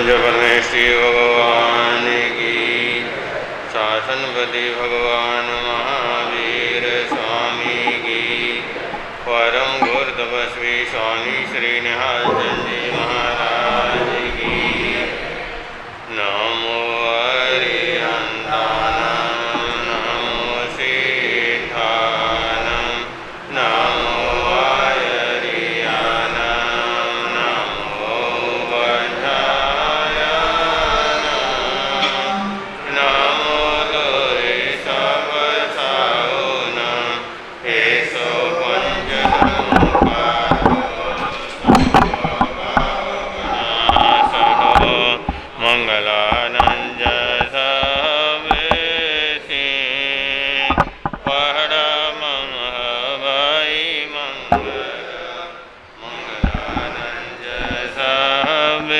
पंचपरमेश्वरी भगवान की, शासनपति भगवान महावीर स्वामी की, परम गुर तपस्वी स्वामी श्री निहाल चंद जी महाराज की। नमो हरिहंतानम नमो सीतानम नमो आयरियानम नमो बंधायानम नमो दुरिसपसाहुनम एसो पंचधर्मकारो मंगलानंद सवेसी परमं हवै मंगलानंद सवेसी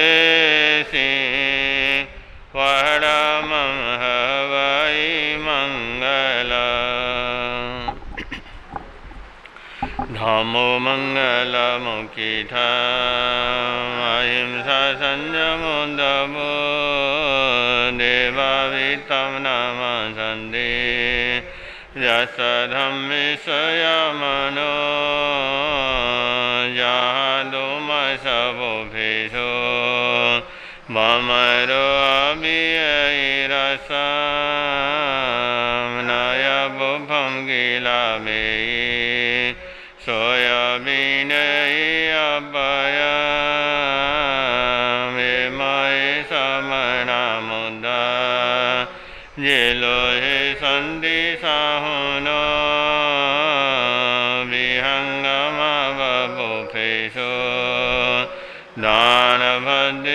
परमं हवै मंगलम्। धम्मो मंगलमुखी अहिंसा संयमो दमो देवावितं नमस्ते यस्य धम्मे संयमनो जादुमसवोभेषो ममरो अभियैरसं नयबुभं गिलामे सोयाबीनयभयं मयि समनामुदा जेलोहे सन्दिशाहुनो विहङ्गमवबुभेषो दानभद्दिशनिरया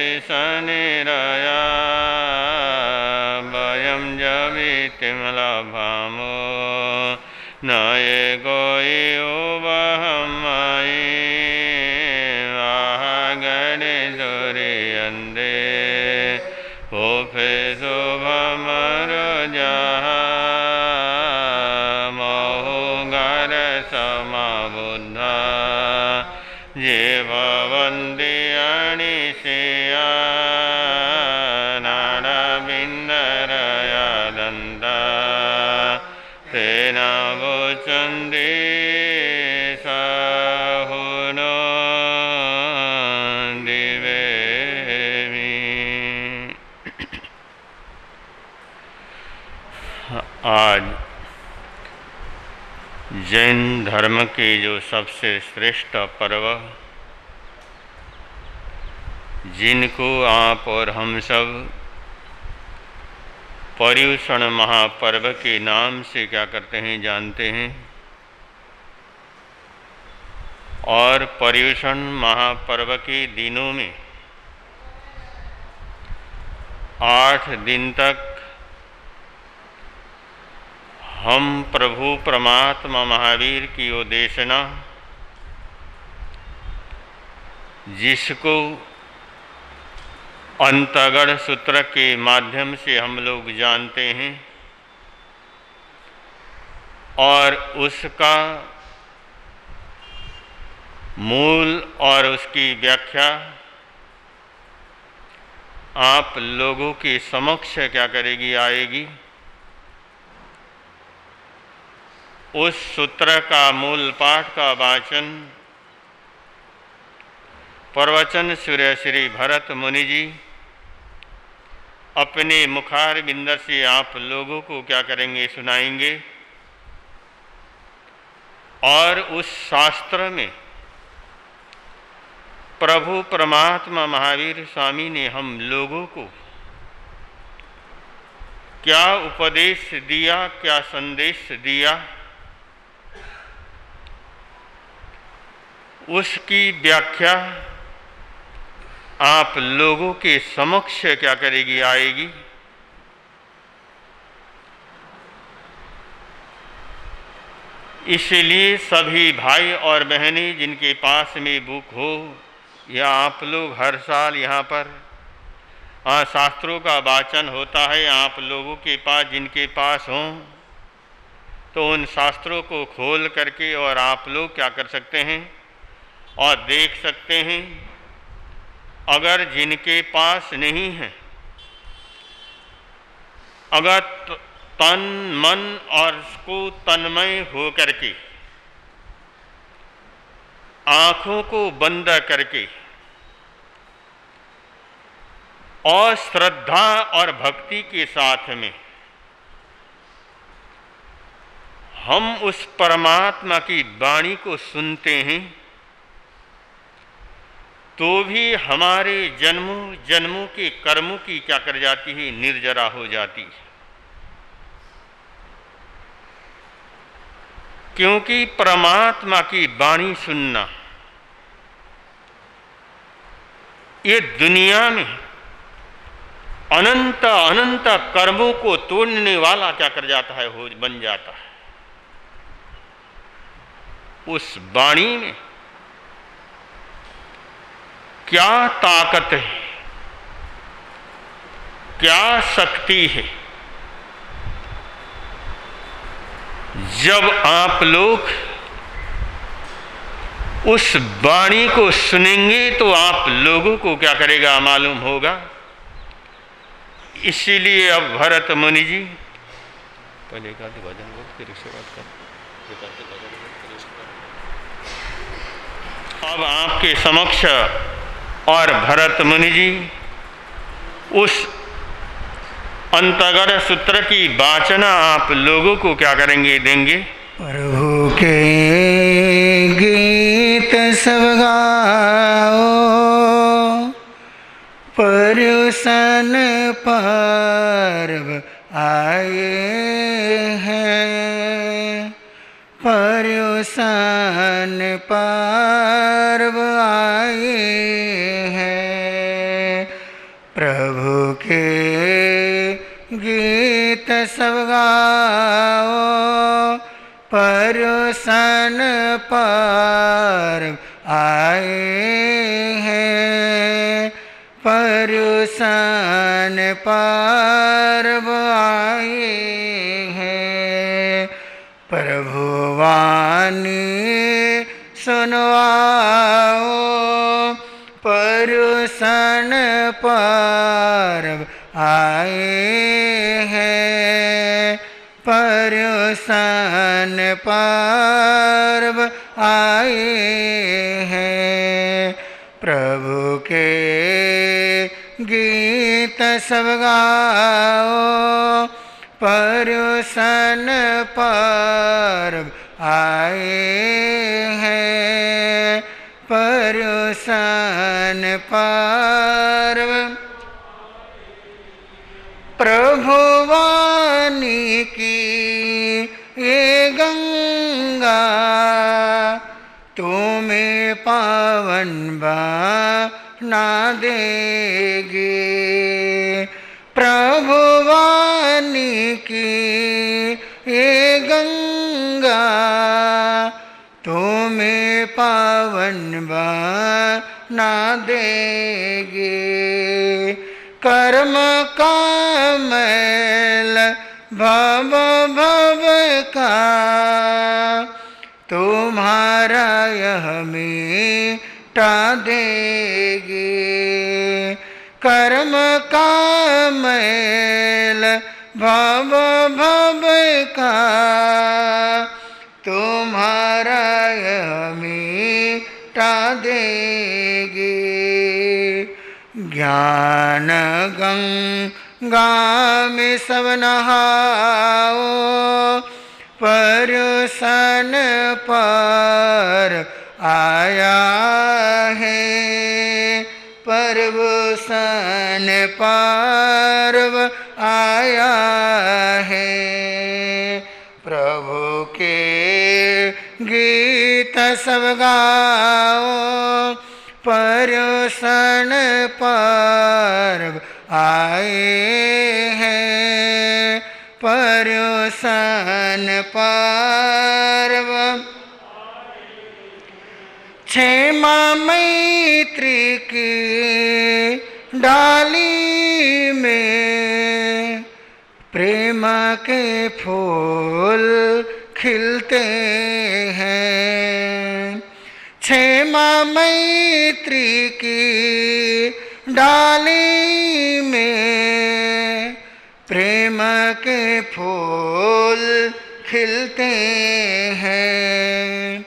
वयं जवितिं लभामो न एको वहं मयि आहगणे सूर्यन्दे ओफे शुभमरुजः महुगर समबुद्धा ये भवन्ति अनिशया नाडबिन्दरया तेन वोचन्ति साहुनो दिवेमि। आज जैन धर्म के जो सबसे श्रेष्ठ पर्व, जिनको आप और हम सब पर्युषण महापर्व के नाम से क्या करते हैं जानते हैं। और पर्युषण महापर्व के दिनों में 8 दिन तक हम प्रभु परमात्मा महावीर की उद्देशना, जिसको अंतगढ़ सूत्र के माध्यम से हम लोग जानते हैं, और उसका मूल और उसकी व्याख्या आप लोगों के समक्ष क्या करेगी, आएगी। उस सूत्र का मूल पाठ का वाचन प्रवचन सूर्य श्री भरत मुनि जी अपने मुखार बिंदर से आप लोगों को क्या करेंगे, सुनाएंगे। और उस शास्त्र में प्रभु परमात्मा महावीर स्वामी ने हम लोगों को क्या उपदेश दिया, क्या संदेश दिया, उसकी व्याख्या आप लोगों के समक्ष क्या करेगी, आएगी। इसलिए सभी भाई और बहनें जिनके पास में बुक हो, या आप लोग हर साल यहाँ पर शास्त्रों का वाचन होता है, आप लोगों के पास जिनके पास हों, तो उन शास्त्रों को खोल करके और आप लोग क्या कर सकते हैं और देख सकते हैं अगर जिनके पास नहीं है, अगर तन मन और को तन्मय हो करके आँखों को बंद करके और श्रद्धा और भक्ति के साथ में हम उस परमात्मा की वाणी को सुनते हैं, तो भी हमारे जन्मों जन्मों के कर्मों की क्या कर जाती है, निर्जरा हो जाती है। क्योंकि परमात्मा की वाणी सुनना ये दुनिया में अनंत अनंत कर्मों को तोड़ने वाला क्या कर जाता है, हो बन जाता है। उस वाणी में क्या ताकत है, क्या शक्ति है। जब आप लोग उस वाणी को सुनेंगे तो आप लोगों को क्या करेगा, मालूम होगा। इसीलिए अब भरत मुनि जी पहले का भजन बोल, फिर उसके बाद कर। अब आपके समक्ष और भरत मुनि जी उस अंतगर सूत्र की वाचना आप लोगों को क्या करेंगे, देंगे। प्रभु के गीत सब गाओ, पर्युषण पर्व आए हैं, पर्युषण पर्व आए हैं। प्रभु के गीत सब गाओ, पर्युषण पर्व आए हैं, पर्युषण पर्व आए हैं। प्रभु वाणी सुनवाओ, पर्युषण पर्व आए हैं, पर्युषण पर्व आए हैं। प्रभु के गीत सब गाओ, पर्युषण पर्व आए हैं, पर्युषण पर्व। प्रभु वाणी की ये गंगा, तुम्हें पावन बना देगी। प्रभु वाणी की ये गंगा, तुम्हें पावन बना देगी। कर्म का मैल भव भव का, तुम्हारा यह मिटा देगी। कर्म का मैल भव भव का, तुम्हारा यह मिटा देगी। ज्ञान गंगा में सब नहाओ, पर्युषण पर आया है, पर्युषण पर्व आया है। प्रभु के गीत सब गाओ, पर्युषण पर्व आए हैं, पर्युषण पर्व। क्षेमा मैत्री की डाली में, प्रेम के फूल खिलते हैं। क्षेमा मैत्री की डाली में प्रेम के फूल खिलते हैं।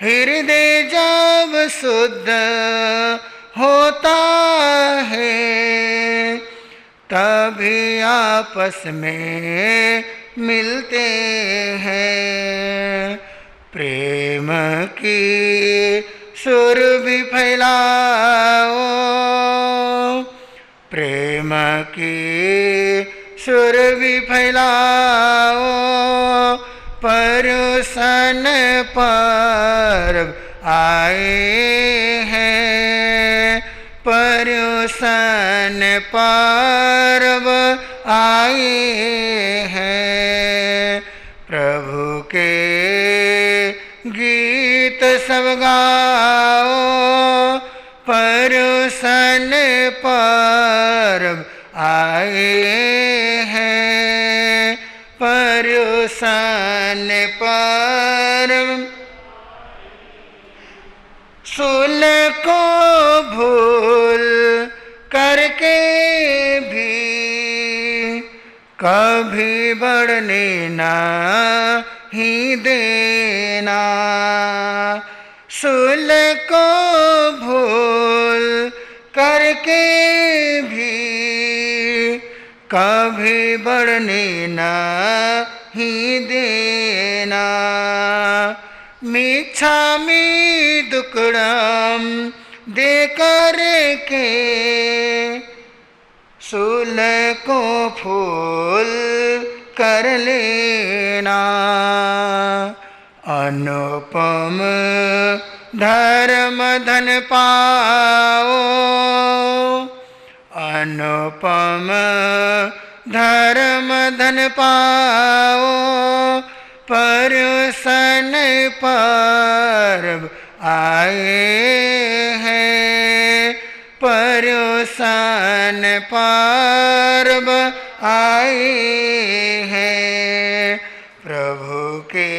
हृदय जब शुद्ध होता है तभी आपस में मिलते हैं। प्रेम की सुर भी फैलाओ, प्रेम की सुर भी फैलाओ। पर्युषण पर्व आए हैं, पर्युषण पर्व आए हैं। प्रभु के गीत सब गाओ, पर्युषण पर्व आए हैं, पर्युषण पर्व। सुल को भूल करके भी कभी बढ़ने नहीं देना। सुल को भूल करके भी कभी बढ़ने नहीं देना। मिच्छामि दुक्कडम दे करके शूल को फूल कर लेना। अनुपम धर्म धन पाओ, अनुपम धर्म धन पाओ। पर्युषण पर्व आए हैं, पर्युषण पर्व आए हैं। प्रभु के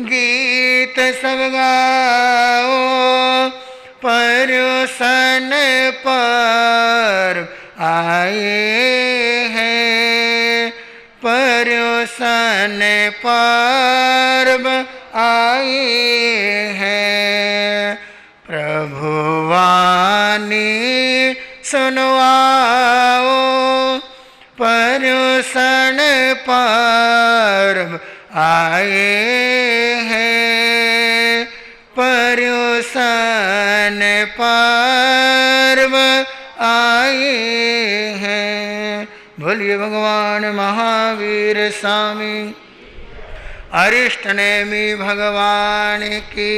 गीत सब गाओ, पर्युषण पर्व आए हैं, पर्युषण पर्व आए हैं। प्रभु वाणी सुनवाओ, पर्युषण पर्व आए हैं, पर्युषण पर्व आए हैं। बोलिए भगवान महावीर स्वामी अरिष्ट नेमी भगवान की।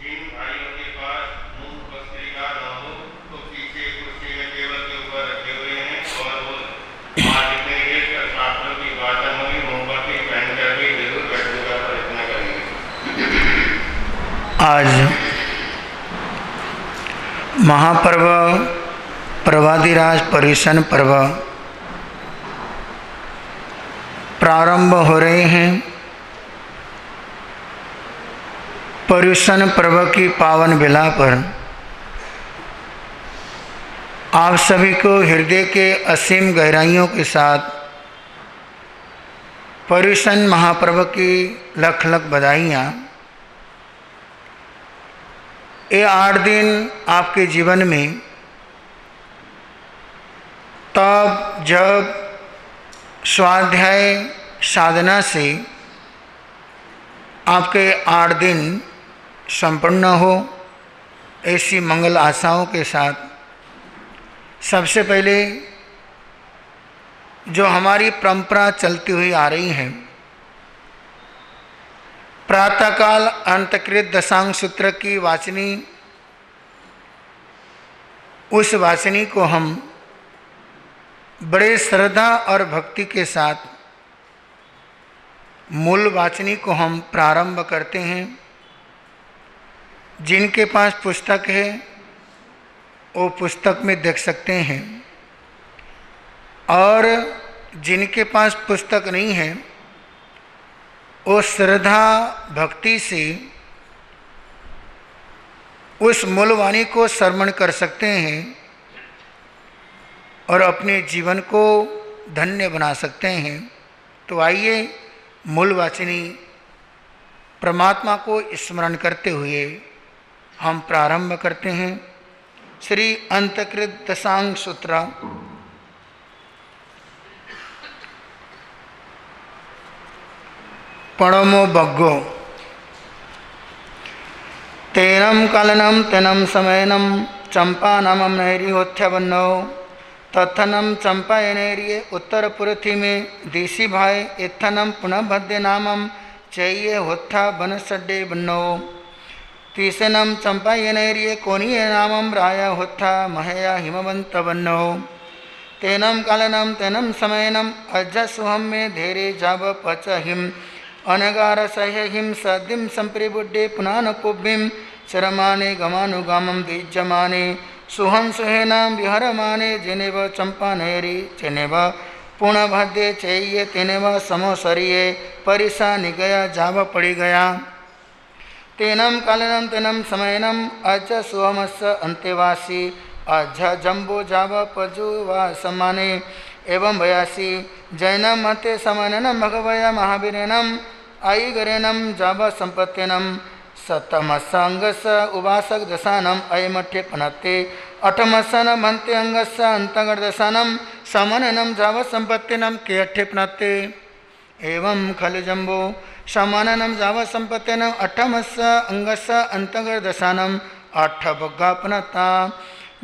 जिन भाइयों के पास मुख पत्रिका न हो तो पीछे कुर्सी में टेबल के ऊपर रखे हुए हैं और वो आज में शास्त्रों की वाचन होगी, मोमबत्ती पहन कर भी जरूर बैठने का प्रयत्न करेंगे। आज महापर्व प्रवादिराज पर्युषण पर्व प्रारंभ हो रहे हैं। पर्युषण पर्व की पावन बेला पर आप सभी को हृदय के असीम गहराइयों के साथ पर्युषण महापर्व की लख लख बधाइयाँ। ये 8 दिन आपके जीवन में तब जब स्वाध्याय साधना से आपके 8 दिन संपन्न हो, ऐसी मंगल आशाओं के साथ सबसे पहले जो हमारी परंपरा चलती हुई आ रही है, प्रातःकाल अंतकृत दशांग सूत्र की वाचनी, उस वाचनी को हम बड़े श्रद्धा और भक्ति के साथ मूल वाचनी को हम प्रारंभ करते हैं। जिनके पास पुस्तक है वो पुस्तक में देख सकते हैं, और जिनके पास पुस्तक नहीं है वो श्रद्धा भक्ति से उस मूलवाणी को श्रवण कर सकते हैं और अपने जीवन को धन्य बना सकते हैं। तो आइए मूलवाचिनी परमात्मा को स्मरण करते हुए हम प्रारंभ करते हैं श्री अंतकृत दशांग सूत्र। पणमो बग्गो तेनम कालनम तेनम समयनम चंपा नामम नैरिहोथ्यवन्नो तत्थनम चंपायनेरिये उत्तर पुरथी में देसी भाई इत्थनम पुनः भद्य नामम चैये होत्था बनसड्डे बन्नो तीसनम चंपायनेरिये कोनीय नामम राया होत्था महया हिमवंत बन्नो तेनम कालनम तेनम समयनम अज्जसुहम में धेरे जाब पच हिम अनगार सह्य हिम सदिम संप्रिबुड्डे पुनान पुब्बिम शरमाने गमानुगामम दीज्यमाने सुहं सुहेना विहरमाने जिनेव चंपा नैरी जिनेव पुणभद्य चैये तेनेव समोसरिये परिसा निगया जाव पड़ी गया तेनम कालनम तेनम समयनम अज सुहमस् अंतेवासी अज जम्बो जाव पजुवा समाने एवं भयासी जैनम मते समननम भगवया महावीरेनम आई गरेनम जाव संपत्तिनम सतमसंगस उवासक दशानम अयमठ्य पनते अठमसन भन्ते अंगस अंतगढ़ दशानम समननम जाव संपत्तिनम के अठ्य पनते एवं खल जम्बो समननम जाव संपत्तिनम अठमस अंगस अंतगढ़ दशानम अठ बग्गा पनता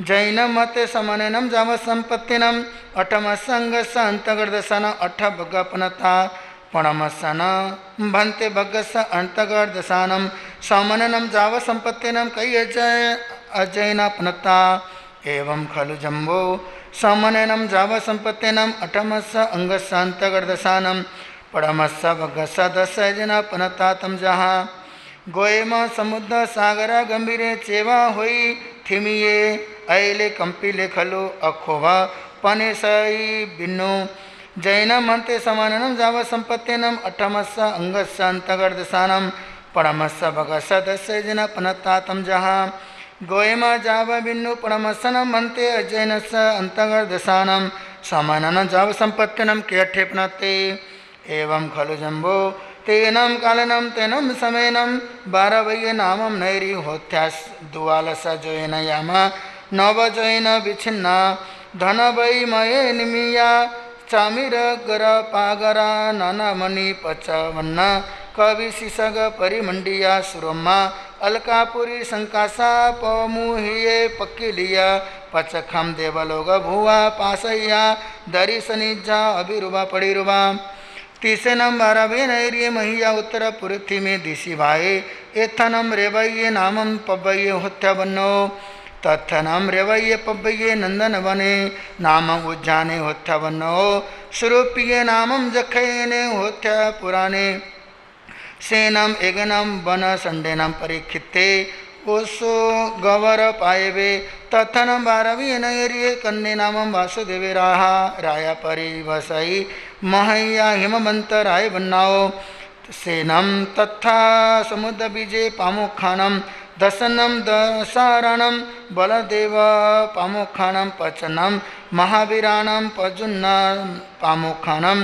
जैन मत समननम जाव संपत्तिनम अठमसंगस अंतगढ़ दशानम अठ बग्गा पनता पणमसन भन्ते भग्गस अंतगढ़ दशानम समननम जाव संपत्तिनम कई अजयन पनता एवं खलु जम्बो समननम जाव संपत्तिनम अठमस अंगस अंतगढ़ दशानम पणमस भग्गस दस जना पनता तम जहाँ गोएम समुद्र सागरा गंभीरे चेवा होई थिमिये ऐले कंपिले खलु अखोवा पने सई बिन्नो जैन मंते समाननम जाव संपत्तिनम अठमस अंगस अंतगढ़ दशानम पणमस भगस दस जना पनता तम जहाँ गोएमा जाव बिन्नु पणमसन मंते अजैनस अंतगढ़ दशानम समानन जाव संपत्तिनम के अठे पनते एवं खलु जम्बो तेनम कालनम तेनम समयनम बारवय नामम नैरी होत्यास दुआलस जोयन यामा नव जोयन विच्छिन्ना धन वै मये निमिया चामिर गर पागरा नाना मणि पचवन्ना कवि शिशग परिमंडिया सुरमा अलकापुरी संकासा पमुहिये पक्किलिया पचखम देवलोग भुआ पासैया दरी सनिजा अभिरुबा पड़िरुबा तीसनम बारवे नैरिये महिया उत्तर पुरथी में दिशी भाई एथनम रेवये नामम पब्बये होत्या बन्नो तत्थनम रेवये पब्बये नंदन वने नाम उज्जाने होत्या बन्नो स्वरूपिये नामम जखयने होत्या पुराणे सेनम एगनम वन संडेनम परीक्षिते ओसो गवर पाएवे तत्थनम बारवी नैरिये कन्ने नामम वासुदेवे राहा राया परिवसई महैया हिमवंत राय बन्नाओ सेनम तथा समुद्र बीजे पामुखानम दशनम दशारणम बलदेव पामुखानम पचनम महावीराणम पजुन्ना पामुखानम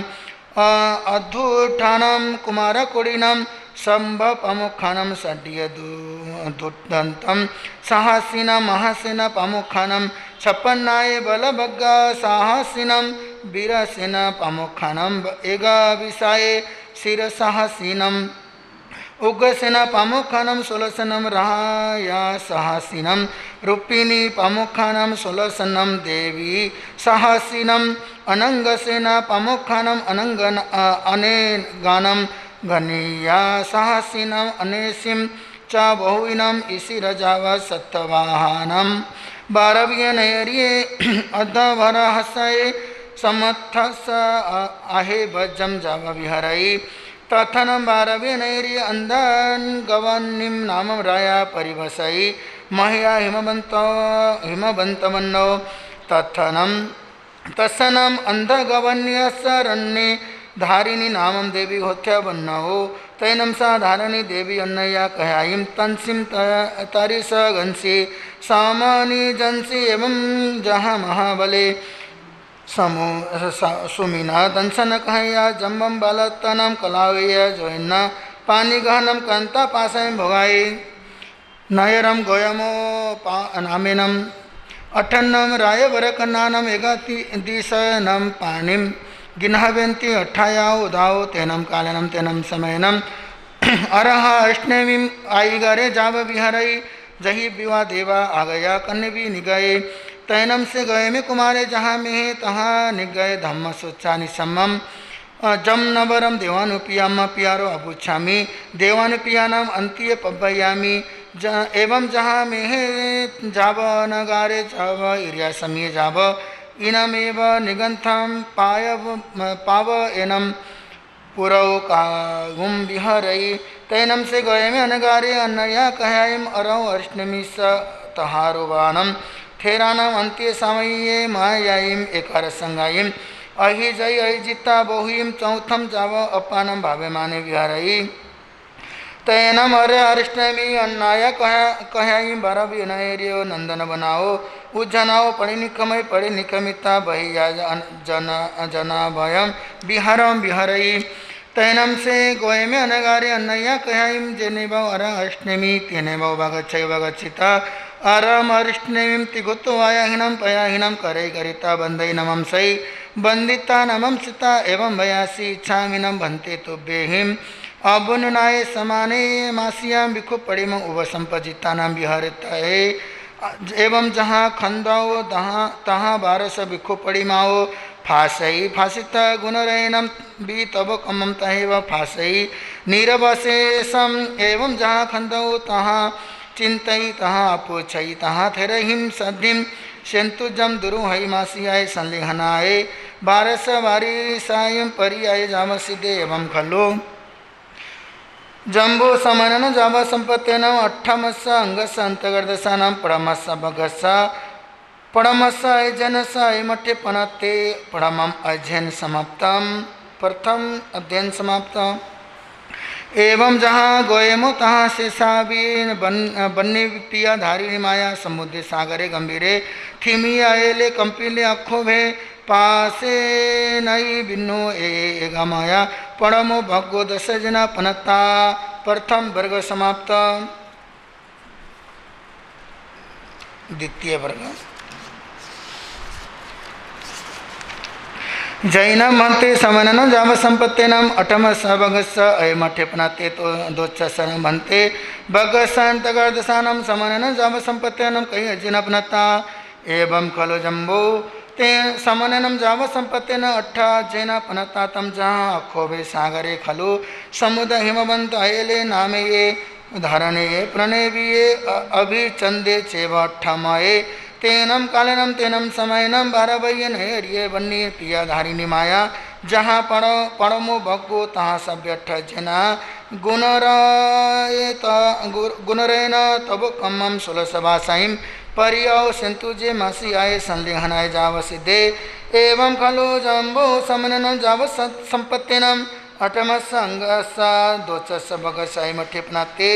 अधुठानम कुमारकुड़ीनम शंभ पामुखानम षड्य दुर्दंतम साहसिना महासेना पामुखानम छप्पन्नाय बलभग्गा साहसिनम वीरसेना पामुखानम एगा विषाय शिरसाहसिनम उग्रसेना पामुखानम सोलसनम राया साहसिनम रूपिणी पामुखानम सोलसनम देवी साहसिनम अनंगसेना पामुखानम अनंगन अनेगानम गनीया साहसिनम अनेसिम च बहुविनम इसी रजाव सत्तवाहनम बारव्य नैरिये अधभर हसये समर्थस आहे भजम जाव विहरई तथनम बारव्य नैरिये अंधन गवनिम नामम राया परिवसई महया हिमवंतमन्नो तथनम तत्सनम अंधगवन्यसरण्ये धारिणी नामम देवी होत्या बन्नहो तैनम सा धारिणी देवी अन्नया कहाइम तंसिम तारिस घंसी सामानी जंसी एवं जहाँ महाबले समो सुमीना दंसन कहया जम्बम बालतनम कलावैया जोन्ना पानी गहनम कांता पासय भोगाई नयरम गोयमो नामिनम अठन्नम रायवरकन्नानम एगाति दिशनम पाणिम गिन्हवन्ति अट्ठायाओ उदाओ तेनम कालनम तेनम समयनम अरह अष्टमीम आईगरे जाव विहरई जही विवा देवा आ गया कन्य भी निगये तैनम से गए में कुमारे जहाँ में तहाँ निगये धम्म सोचा निसम्मम जम नवरम देवानुपियाम प्यारो अबुच्छामी देवानुपियानाम अंत्य पब्बयामी एवं जहाँ में जाव नगारे जाव इरिया समीय जाव इनमेव निगंथम पाव एनम पुरौ कागुम विहरई तैनम से गए में अनगारे अन्नया कहायम अरौ अष्टमी स तहारुवानम थेरानम अंत्य सामय्ये मायायिम एकार संगायिम अहि जय अजिता बहुम चौथम जाव अपानम भावे माने विहारई तैनम अरे अष्टमी अन्नाया कहाई बारह विनयरियो नंदन बनाओ उज्जनाओ पढ़ी निकमय पढ़ी निकमिता बहिया जना भयम बिहारम बिहारई तैनम से गोय में अनगारे अन्नया कहाइम जेने भाव अर अष्टमी तेने भाव भगच्छय भगच्छिता अरम अष्टमीम तिगुत्वायाहीनम पयाहीनम करे करिता बंदई नमम सई बंदिता नमम सिता एवं भयासी इच्छामिनम भन्ते तुभ्येहिम अबुननाय समाने मासियाम बिखु पड़िम उपसंपजिता नाम विहरताए एवं जहाँ खंदाओ तहाँ 1200 बिखु पड़िमाओ फासई फासित गुणरैनम बी तब कमम तहेव फासई नीरवशेषम एवं जहाँ खंदाओ तहाँ चिंतई तहाँ अपोछई तहाँ थेरहिम सद्धिम सेंतुजम दुरुहई मासियाय संलिहनाय 1200 बारी सायं परियाय जाम सिद्धे एवं खलो जम्बो समनन जावा संपत्तेन अट्ठमस्स अंगस्स अंतगर्दसानां पड़मस्स भगस्स पड़मस्स अध्ययनस्स ऐमठ्ये पनत्ते पड़मम अध्ययन समाप्तम प्रथम अध्ययन समाप्त एवं जहाँ गोयमो तहाँ शेषाबीन बन्नी पिया धारिणी माया समुद्र सागरे गंभीरे थिमी आएले कंपिले अक्षोभे पासे नई बिन्नो एगा माया पड़मो भगो 10 जना पनत्ता प्रथम वर्ग समाप्त द्वितीय वर्ग जैनम भन्ते समनन जाव संपत्तेनम अठमस्स भगस्स अयमठ्ये पनाते तो दोच्चसनम भन्ते भगस्संतगर्दसानम समनन जाव संपत्तेनम कई अजिन अपनता एवं खलो जम्बो ते समननम जाव संपत्तेन अट्ठा जेना पनता तम जहाँ अक्षोभे सागरे खलु समुद्र हिमवंत अयले नामे ये धरणे प्रणेविये अभिचंदे चेव अट्ठमये तेनम कालनम तेनम समयनम भारवयन हेरिये बन्नी पिया धारिणी माया जहाँ पड़मो भगो तहाँ सभ्य 8 जना गुणरेन तब कम्मम 16 भाषाइम परियाओ सेंतुजे मासी आए संलिहनाय जाव सिद्धे एवं खलु जम्बो समनन जाव संपत्तेनम अठमस्स अंगस्स दोचस्स भगस्स ऐमठ्ये पनाते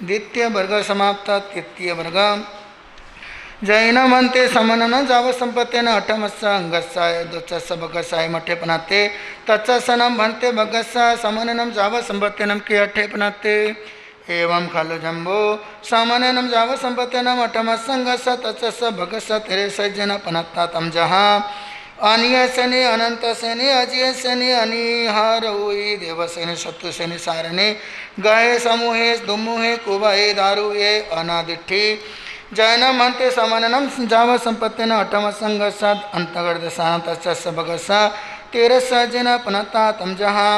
द्वितीय वर्ग समाप्त तृतीय वर्ग जैनमंते समनन जाव संपत्तेन अठमस्स अंगस्स दोचस्स भगस्स ऐमठ्ये पनाते तत्सनम भन्ते भगस्स समननम जाव संपत्तेनम के 8 पनाते एवं खलु जम्बो समननम जाव संपत्तेनम अठमस्स अंगस्स तत्सस भगस्स 13 जना पनत्ता तम जहाँ अनिय सेने अनंत सेने अजय सेने अनिहार हुई देव सेने शत्रु सेने सारने गए समूहे दुमुहे कुबहे दारुये अनादिठी जैनम अन्ते समननम जाव संपत्तेन अठमस्स अंगस्स अंतगर्दसा तत्सस भगस्स 13 जना पनत्ता तम जहाँ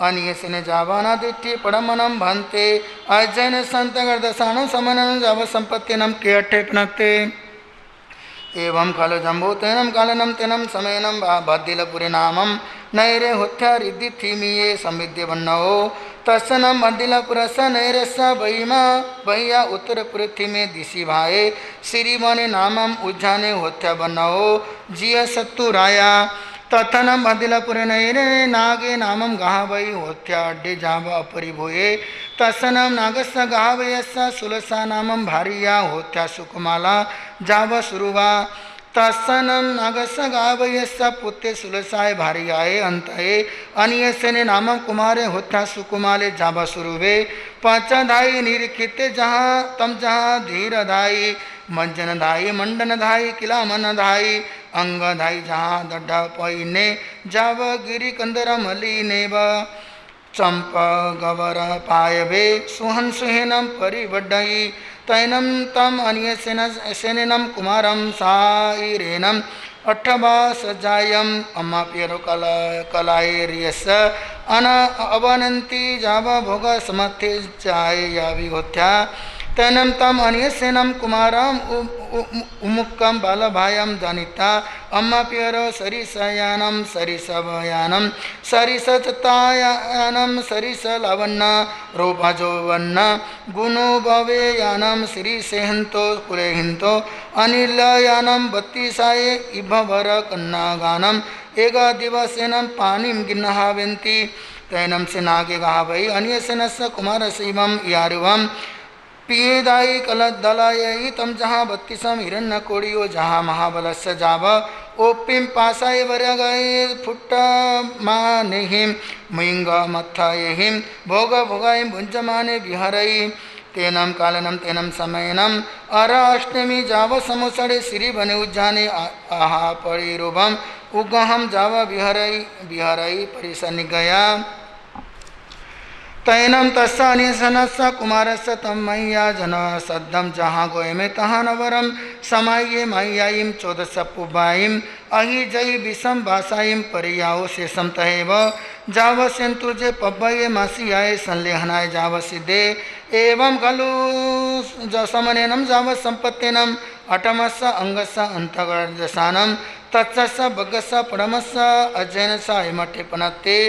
अनिय सेने जावानादिठी पड़मनम भन्ते अजयन संतगर्दसानं समननं जाव संपत्तेनम के 8 पनत्ते एवं खलु जम्बो तेनम कालनम तेनम समयनम बद्दिलपुरी नामम नैरे होत्या रिद्धि थीमिये संविद्य बन्नो तस्सनम बद्दिलपुरस्स नैरस्स बहिमा बहिया उत्तर पृथ्वी में दिशि भाए श्रीमने नामम उज्जाने होत्या बन्नो जिय सत्तु राया तथनम अदिलपुरे नयने नागे नामम गाहवै होत्याड्डे जाव अपरिभूये तत्सनम नागस्य गाहवयस्य सुलसा नामम भारिया होत्या सुकुमाला जाव सुरुवा तत्सनम नागस्य गावयस्य पुत्रे सुलसाय भारियाए अंतये अनियसने नामम कुमारे होत्या सुकुमाले जाव सुरुवे पंचधाई निरीक्षिते जहाँ तम जहाँ धीरधाई मंजनधाई मंडनधाई किला मनधाई अंगधाई जहाँ दड्डा पैने जाव गिरी कंदर मलिने व चंप गवर पायवे सुहन सुहेनम परिवड्डई तैनम तम अन्यसेनम कुमारम साइरेनम अठवा सजायम अम्माप्यरो कलायरियस अन अवनंती जाव भोग समर्थे चाय या विहोत्या तैनम तम अन्यसेनम कुमारम उमुक्कम बालभायम जनिता अम्माप्यरो सरिसयानम सरिसवयानम सरिसचतायानम सरिसलवन्न रूपजोवन्न गुणो भवेयानम श्रीसेहंतो कुलेहिंतो अनिलयानम बत्तीसाये इभवर कन्नागानम एगा दिवसेनम पानीम गिन्नहावेन्ति तैनम से नागे गावै अन्यसेनस्य कुमारशिवम यारुवम पियेदाई कलदलायी तम जहाँ बत्तीसम हिरण्य कोड़ियो जहाँ महाबलस्य जाव ओपिम पासाय वरगाय फुट्ट मानेहिम मुंग मत्थायहिम भोग भोगाय भुंजमाने विहरई तेनम कालनम तेनम समयनम अराष्टमी जाव समुसड़े श्री बने उज्जाने आहा परिरूपम उगहम जाव विहरई विहरई परिसनि गया तैनम तस्स अनिसनस्य कुमारस्य तम मैया जन सद्धम जहाँ गोय में तहाँ नवरम समाये मैयाईम चौदस पुबाईम अहि जय विषम भाषाईम परियाओ शेषम तहेव जाव सेंतु जे पब्बये मासी आए संलेहनाय जाव सिद्धे एवं खलु समनेनम जाव संपत्तिनम अटमस्य अंगस्य अंतगर्दसानम तत्सस्य भगस्य परमस्य अजयनस्य हिमठे पनत्ते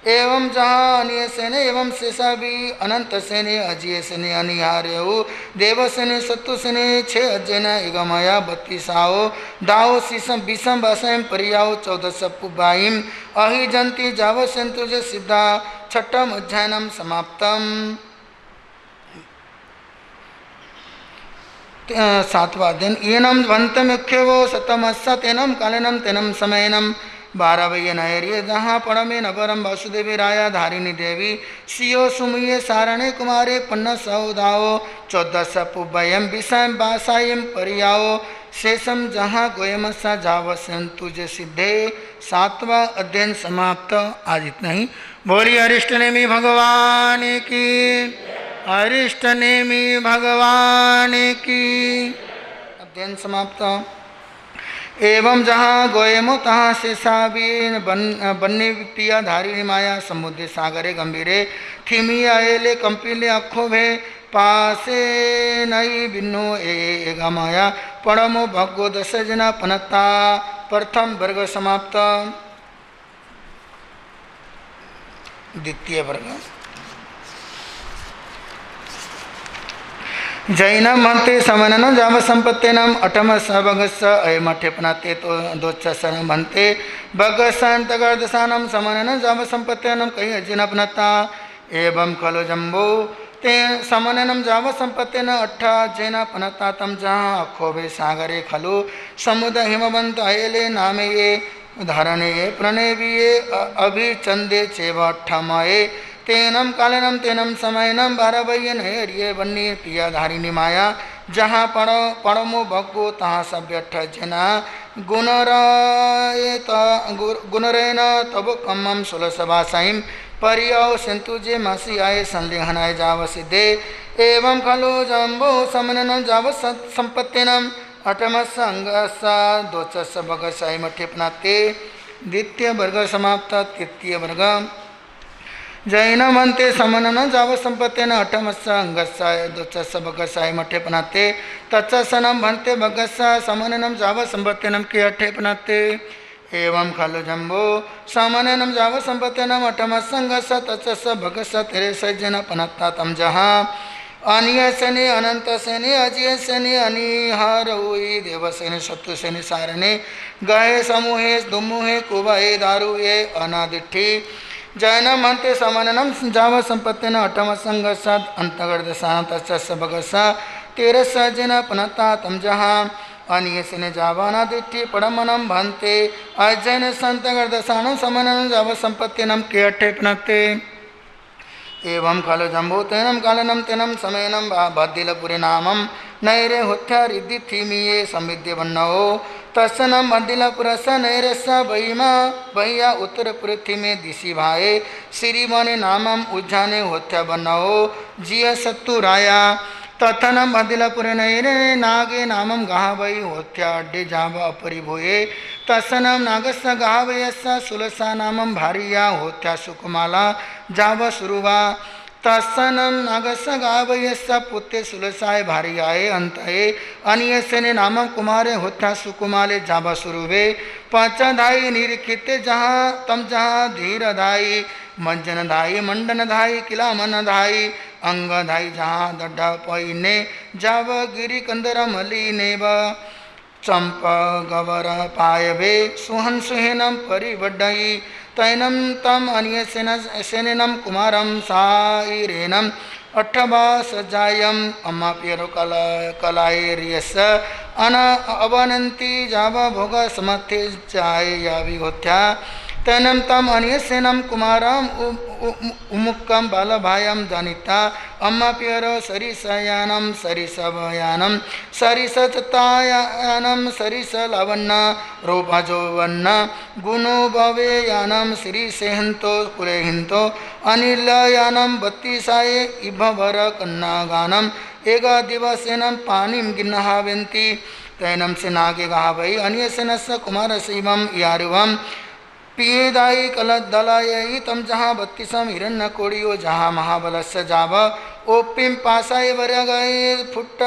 एवं जहाँ अनिय सेने एवं शेषा भी अनंत सेने अजय सेने अनिहार्यु देव सेने सत्तु सेने छे अजयन एगमया 32 दाओ शीशम विषम भाषाएं परियाओ 14 पुबाईम अहि जंती जाव सेंतुजे सिद्धा छठम अध्ययनम समाप्तम 7वां दिन एनम वंतमुख्यवो शतमस्स तेनम कालनम तेनम समयनम 12 नैर्य जहाँ पड़मे नवरम वासुदेवी राया धारिणी देवी सियो सुमिये सारणे कुमारे पन्न सौदाओ 14 पुब्बयम विषम बासायम परियाओ शेषम जहाँ गोयमसा जावसन तुझे सिद्धे 7वां अध्ययन समाप्त। आज इतना ही। बोली अरिष्ट नेमी भगवान की, अरिष्ट नेमी भगवान की। अध्ययन समाप्त। एवं जहाँ गोयमो तहाँ शेषाबीन बन्नी पिया धारिणी माया समुद्र सागरे गंभीरे थिमी आएले कंपिले अक्षोभे पासे नई बिन्नो एगा माया पड़मो भगो 10 जना पनत्ता। प्रथम वर्ग समाप्त। द्वितीय वर्ग जैनम महंते समनन जाव संपत्तेनम अठम सबगस्स अयमठे पनाते तो दोच्चसन महंते भगसन तगर्दसानम समनन जाव संपत्तेनम कहीं अजिन पनता एवं खलो जम्बो ते समननम जाव संपत्तेन अट्ठा जैन पनता तम जहाँ अखोभे सागरे खलु समुद्र हिमवंत अयले नामे ये धरणे प्रणेविये अभिचंदे चेव अट्ठमये तेनम कालनम तेनम समयनम 12 नैर्य बन्नी पिया धारिणी माया जहाँ पड़मो भगो तहाँ सभ्य 8 जना गुणरेन तब कम्मम 16 भाषाईम परियाओ सेंतुजे मासी आए संलेहनाय जाव सिद्धे एवं खलु जम्बो समननम जाव संपत्तिनम अटमस अंगस दोचस भगसाई मठे पनाते। द्वितीय वर्ग समाप्त। तृतीय वर्ग जैन मनते समनन जाव संपत्तेन अठमस्स अंगस्स दोचस्स भगसाई मठे पनाते तत्सनम भन्ते भगस्स समननम जाव संपत्तेनम के अठे पनाते। एवं खलु जम्बो समननम जाव संपत्तेनम अठमस्स अंगस्स तत्सस्स भगस्स 13 जन पनत्ता तम जहाँ अनियसेने अनंतसेने अजियसेने अनिहारहुई देवसेने शत्रुसेने सारणे गहे समूहे दुमुहे कुबहे दारुये अनादिठी जैनम हंते समननम जाव संपत्तिन अठम संगसद अंतगर्दसा तस्य भगसा तेरस जन पनता तम जहाँ अनियसेने जावाना दिठी पड़मनम भंते अजैन संतगर्दसानम समननम जाव संपत्तिनम के अठे पनते एवं खलु जम्बूतेनम कालनम तेनम समयनम बद्दिलपुरी नामम नैरे हुथ्या रिद्धि थीमीये समिद्य बन्नो तस्सनम बद्दिलपुरस नैरस बहिमा बहिया उत्तर पृथ्वी में दिशि भाए श्री मने नामम उज्जाने हुथ्या बन्नो जिय सत्तु राया तथनम बद्दिलपुरे नैरे नागे नामम गाहवई होथ्या अड्डे जाव अपरिभूये तस्सनम नागस्स गाहवयस्स सुलसा नामम भारिया होथ्या सुकुमाला जाव सुरुवा तस्सनम नागस्स गाहवयस्स पुत्ते सुलसाय भारियाए अंतये अनियसेने नामम कुमारे होथ्या सुकुमाले जाव सुरुवे पंचधाई निरीक्षिते जहाँ तम जहाँ धीरधाई मंजनधाई मंडनधाई किला मनधाई अंगधाई जहाँ दड्डा पईने जाव गिरी कंदर मलिनेव चंप गवर पायवे सुहन सुहेनम परिवड्डई तैनम तम अनियसेनम कुमारम साइरेनम अठवा सजायम अम्माप्यरो कलायरियस अन अवनंती जाव भोग समर्थे चाय यावि होथ्या तैनम तम अनियसेनम कुमारम उमुक्कम बालभायम जनिता अम्माप्यरो सरिसयानम सरिसवयानम सरिसचतायानम सरिसलवन्न रूपजोवन्न गुणो भवेयानम श्रीसेहंतो कुलेहिंतो अनिलयानम बत्तीसाये इभवर कन्नागानम एगा दिवसेनम पानिम गिन्नहावेन्ति तैनम से नागे गावै अनियसेनस्य कुमारशिवम यारुवम पियेदाई कलदलायी तम जहाँ बत्तीसम हिरण्य कोड़ियो जहाँ महाबलस्य जाव ओपिम पासाय वरगये फुट्ट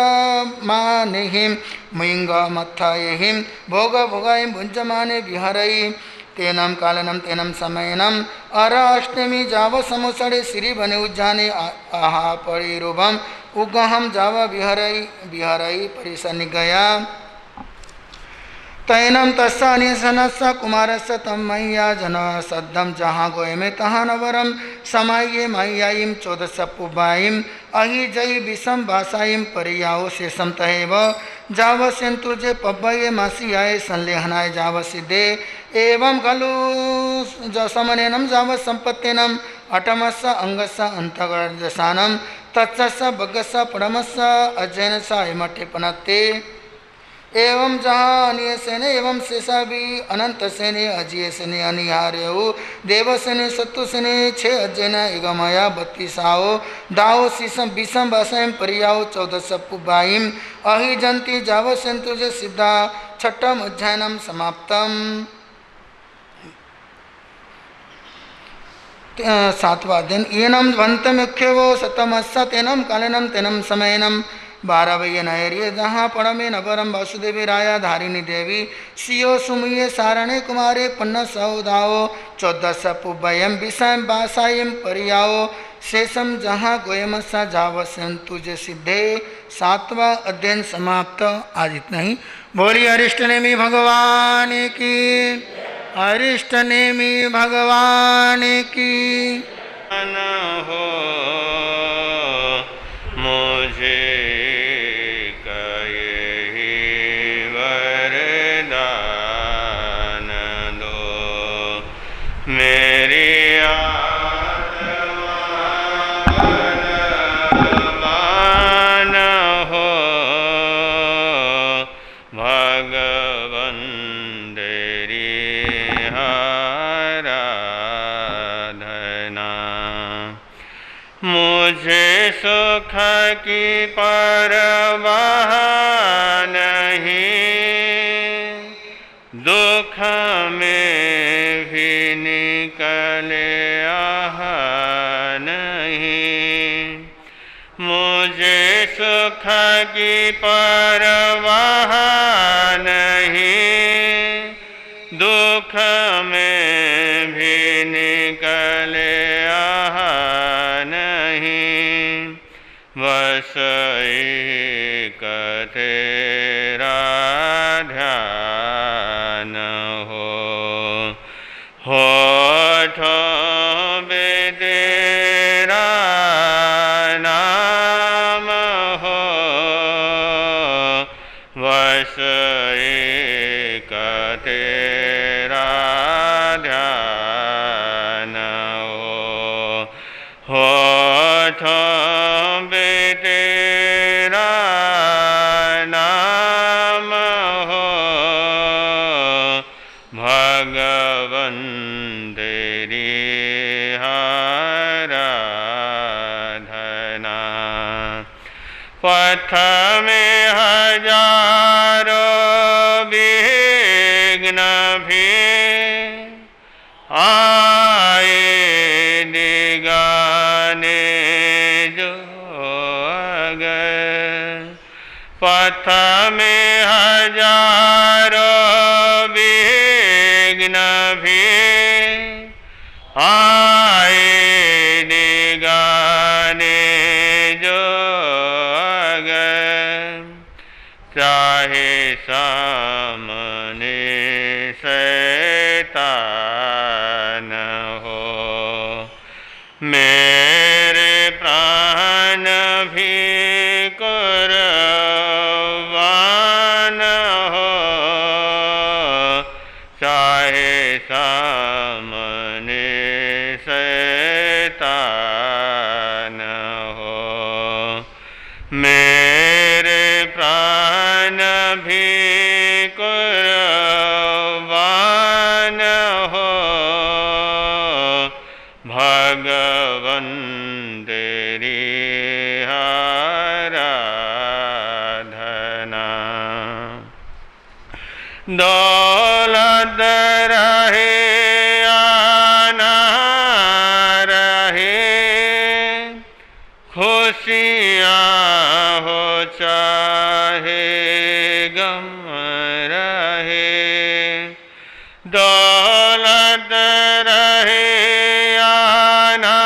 मानेहिम मिंग मत्थायहिम भोग भोगाय भुंजमाने विहरई तेनम कालनम तेनम समयनम अराष्टमी जाव समुसड़े श्री बने उज्जाने आहा परिरूपम उगहम जाव विहरई परिसनि गया तैनम तस्सा अनियसेनस्य कुमारस्य तम मैया जन सद्धम जहाँ गोय में तहाँ नवरम समाये मैयाईम चौदस पुबाईम अहि जय विषम भाषाईम परियाओ शेषम तहेव जाव सेंतुजे पब्बये मासियाए संलेहनाय जाव सिद्धे एवं खलु समनेनम जाव संपत्तिनम अटमस्य अंगस्य अंतगर्दसानम तत्सस्य भगस्य पड़मस्य अजैनस्य हिमठे पनत्ते एवं जहाँ अनियसेने एवं शेषा भी अनंत सेने अजिय सेने अनिहार्यो देवसेने सत्तुसेने छे अजैन इगमया बत्तीसाओ दाओ शीशम विषम भाषाएं परियाओ 14 पुबाईम अहि जंती जाव सेंतुजे सिद्धा छठम अध्ययनम समाप्तम। 7वां दिन येनम ध्वंत मुख्यवो सतमस्स तेनम कालनम तेनम समयनम 12वें नैर्य जहाँ पड़मे नवरम वासुदेवी राया धारिणी देवी सियो सुमुये सारणे कुमारे पन्न सौदाओ 14 पुबयम विषम बासायम परियाओ शेषम जहाँ गोयमसा जावसन तुझे सिद्धे। 7वां अध्ययन समाप्त। आज इतना ही। बोली अरिष्टनेमी भगवान की, अरिष्टनेमी भगवान की। हो मुझे सुख की परवाह नहीं, दुख में भी निकले आह नहीं। मुझे सुख की परवाह नहीं, दुख में भी निकले आह नहीं। बस एक तेरा ध्यान हो होठों पे तेरा नाम हो बस एक तेरा ध्यान हो होठों पे तेरा नाम हो भगवन तेरी आराधना पथ में हजारों विघ्न भी आए दिगाने जो अगर पथ में हजारों विघ्न भी आए दिगाने जो अगर चाहे सामने शैतान हो मेरे प्राण भी कुर्बान हो चाहे सामने शैतान हो मेरे प्राण भी कुर्बान हो भगवन तेरी आराधना दौलत रहे आना रहे खुशियाँ हो चाहे गम रहे दौलत रहे आना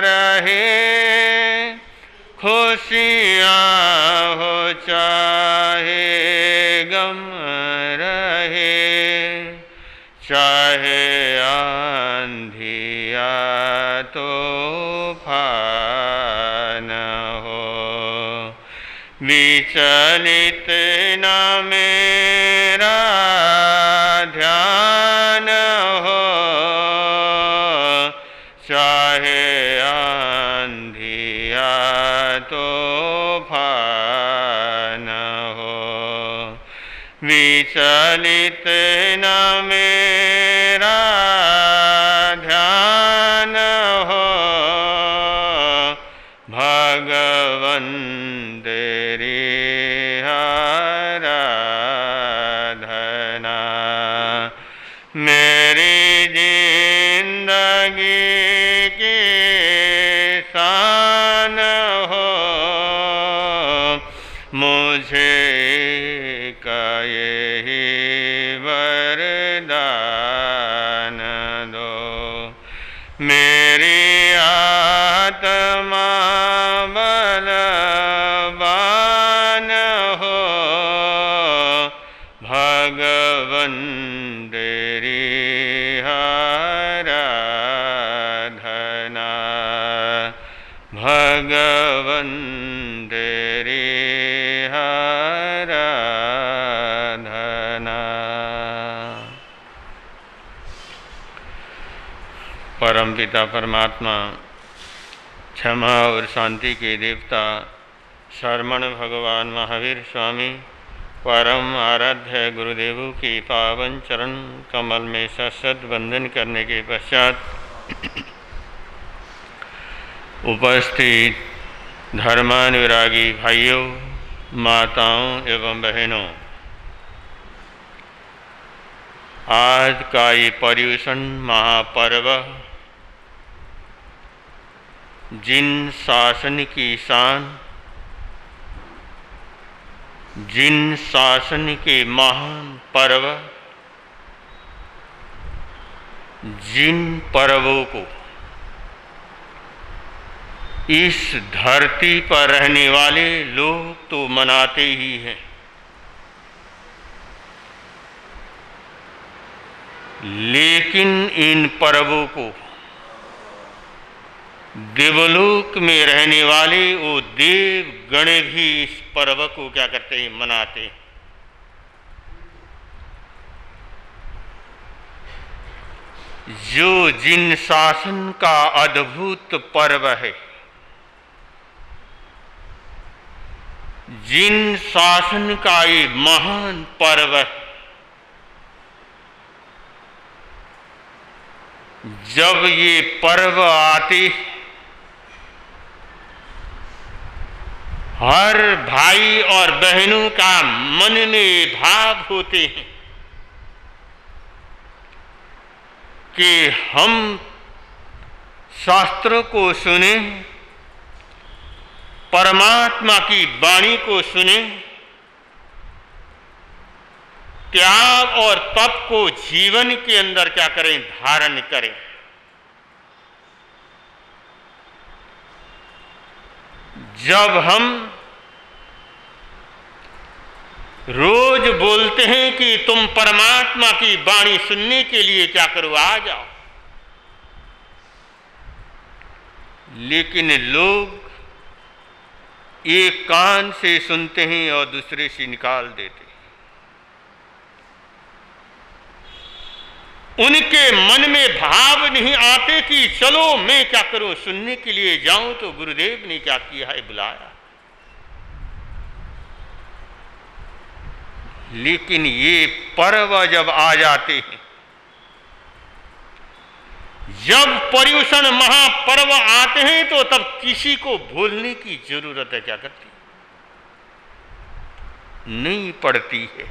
रहे खुशियाँ हो चाहे गम रहे चाहे आंधिया तूफान हो विचलित न मेरा ध्यान हो चाहे आंधिया तूफान हो विचलित न मेरा ध्यान हो भगवन तेरी आराधना मेरी जिंदगी की शान हो मुझे का यही वरदान दो मेरी आत्मा बलवान हो भगवन तेरी आराधना भगवन तेरी आराधना। परमपिता परमात्मा क्षमा और शांति के देवता शरमण भगवान महावीर स्वामी परम आराध्य गुरुदेवों की पावन चरण कमल में सशत वंदन करने के पश्चात उपस्थित धर्मानुरागी भाइयों माताओं एवं बहनों आज का ये पर्युषण महापर्व जिन शासन की शान जिन शासन के महान पर्व जिन पर्वों को इस धरती पर रहने वाले लोग तो मनाते ही हैं, लेकिन इन पर्वों को देवलोक में रहने वाले वो देव गण भी इस पर्व को क्या करते हैं, मनाते हैं। जो जिन शासन का अद्भुत पर्व है, जिन शासन का ये महान पर्व है, जब ये पर्व आते हर भाई और बहनों का मन में भाव होते हैं कि हम शास्त्रों को सुने, परमात्मा की वाणी को सुने, त्याग और तप को जीवन के अंदर क्या करें, धारण करें। जब हम रोज बोलते हैं कि तुम परमात्मा की वाणी सुनने के लिए क्या करो, आ जाओ, लेकिन लोग एक कान से सुनते हैं और दूसरे से निकाल देते हैं। उनके मन में भाव नहीं आते कि चलो मैं क्या करूं, सुनने के लिए जाऊं तो गुरुदेव ने क्या किया है, बुलाया। लेकिन ये पर्व जब आ जाते हैं, जब पर्युषण महापर्व आते हैं, तो तब किसी को भूलने की जरूरत है क्या करती, नहीं पड़ती है,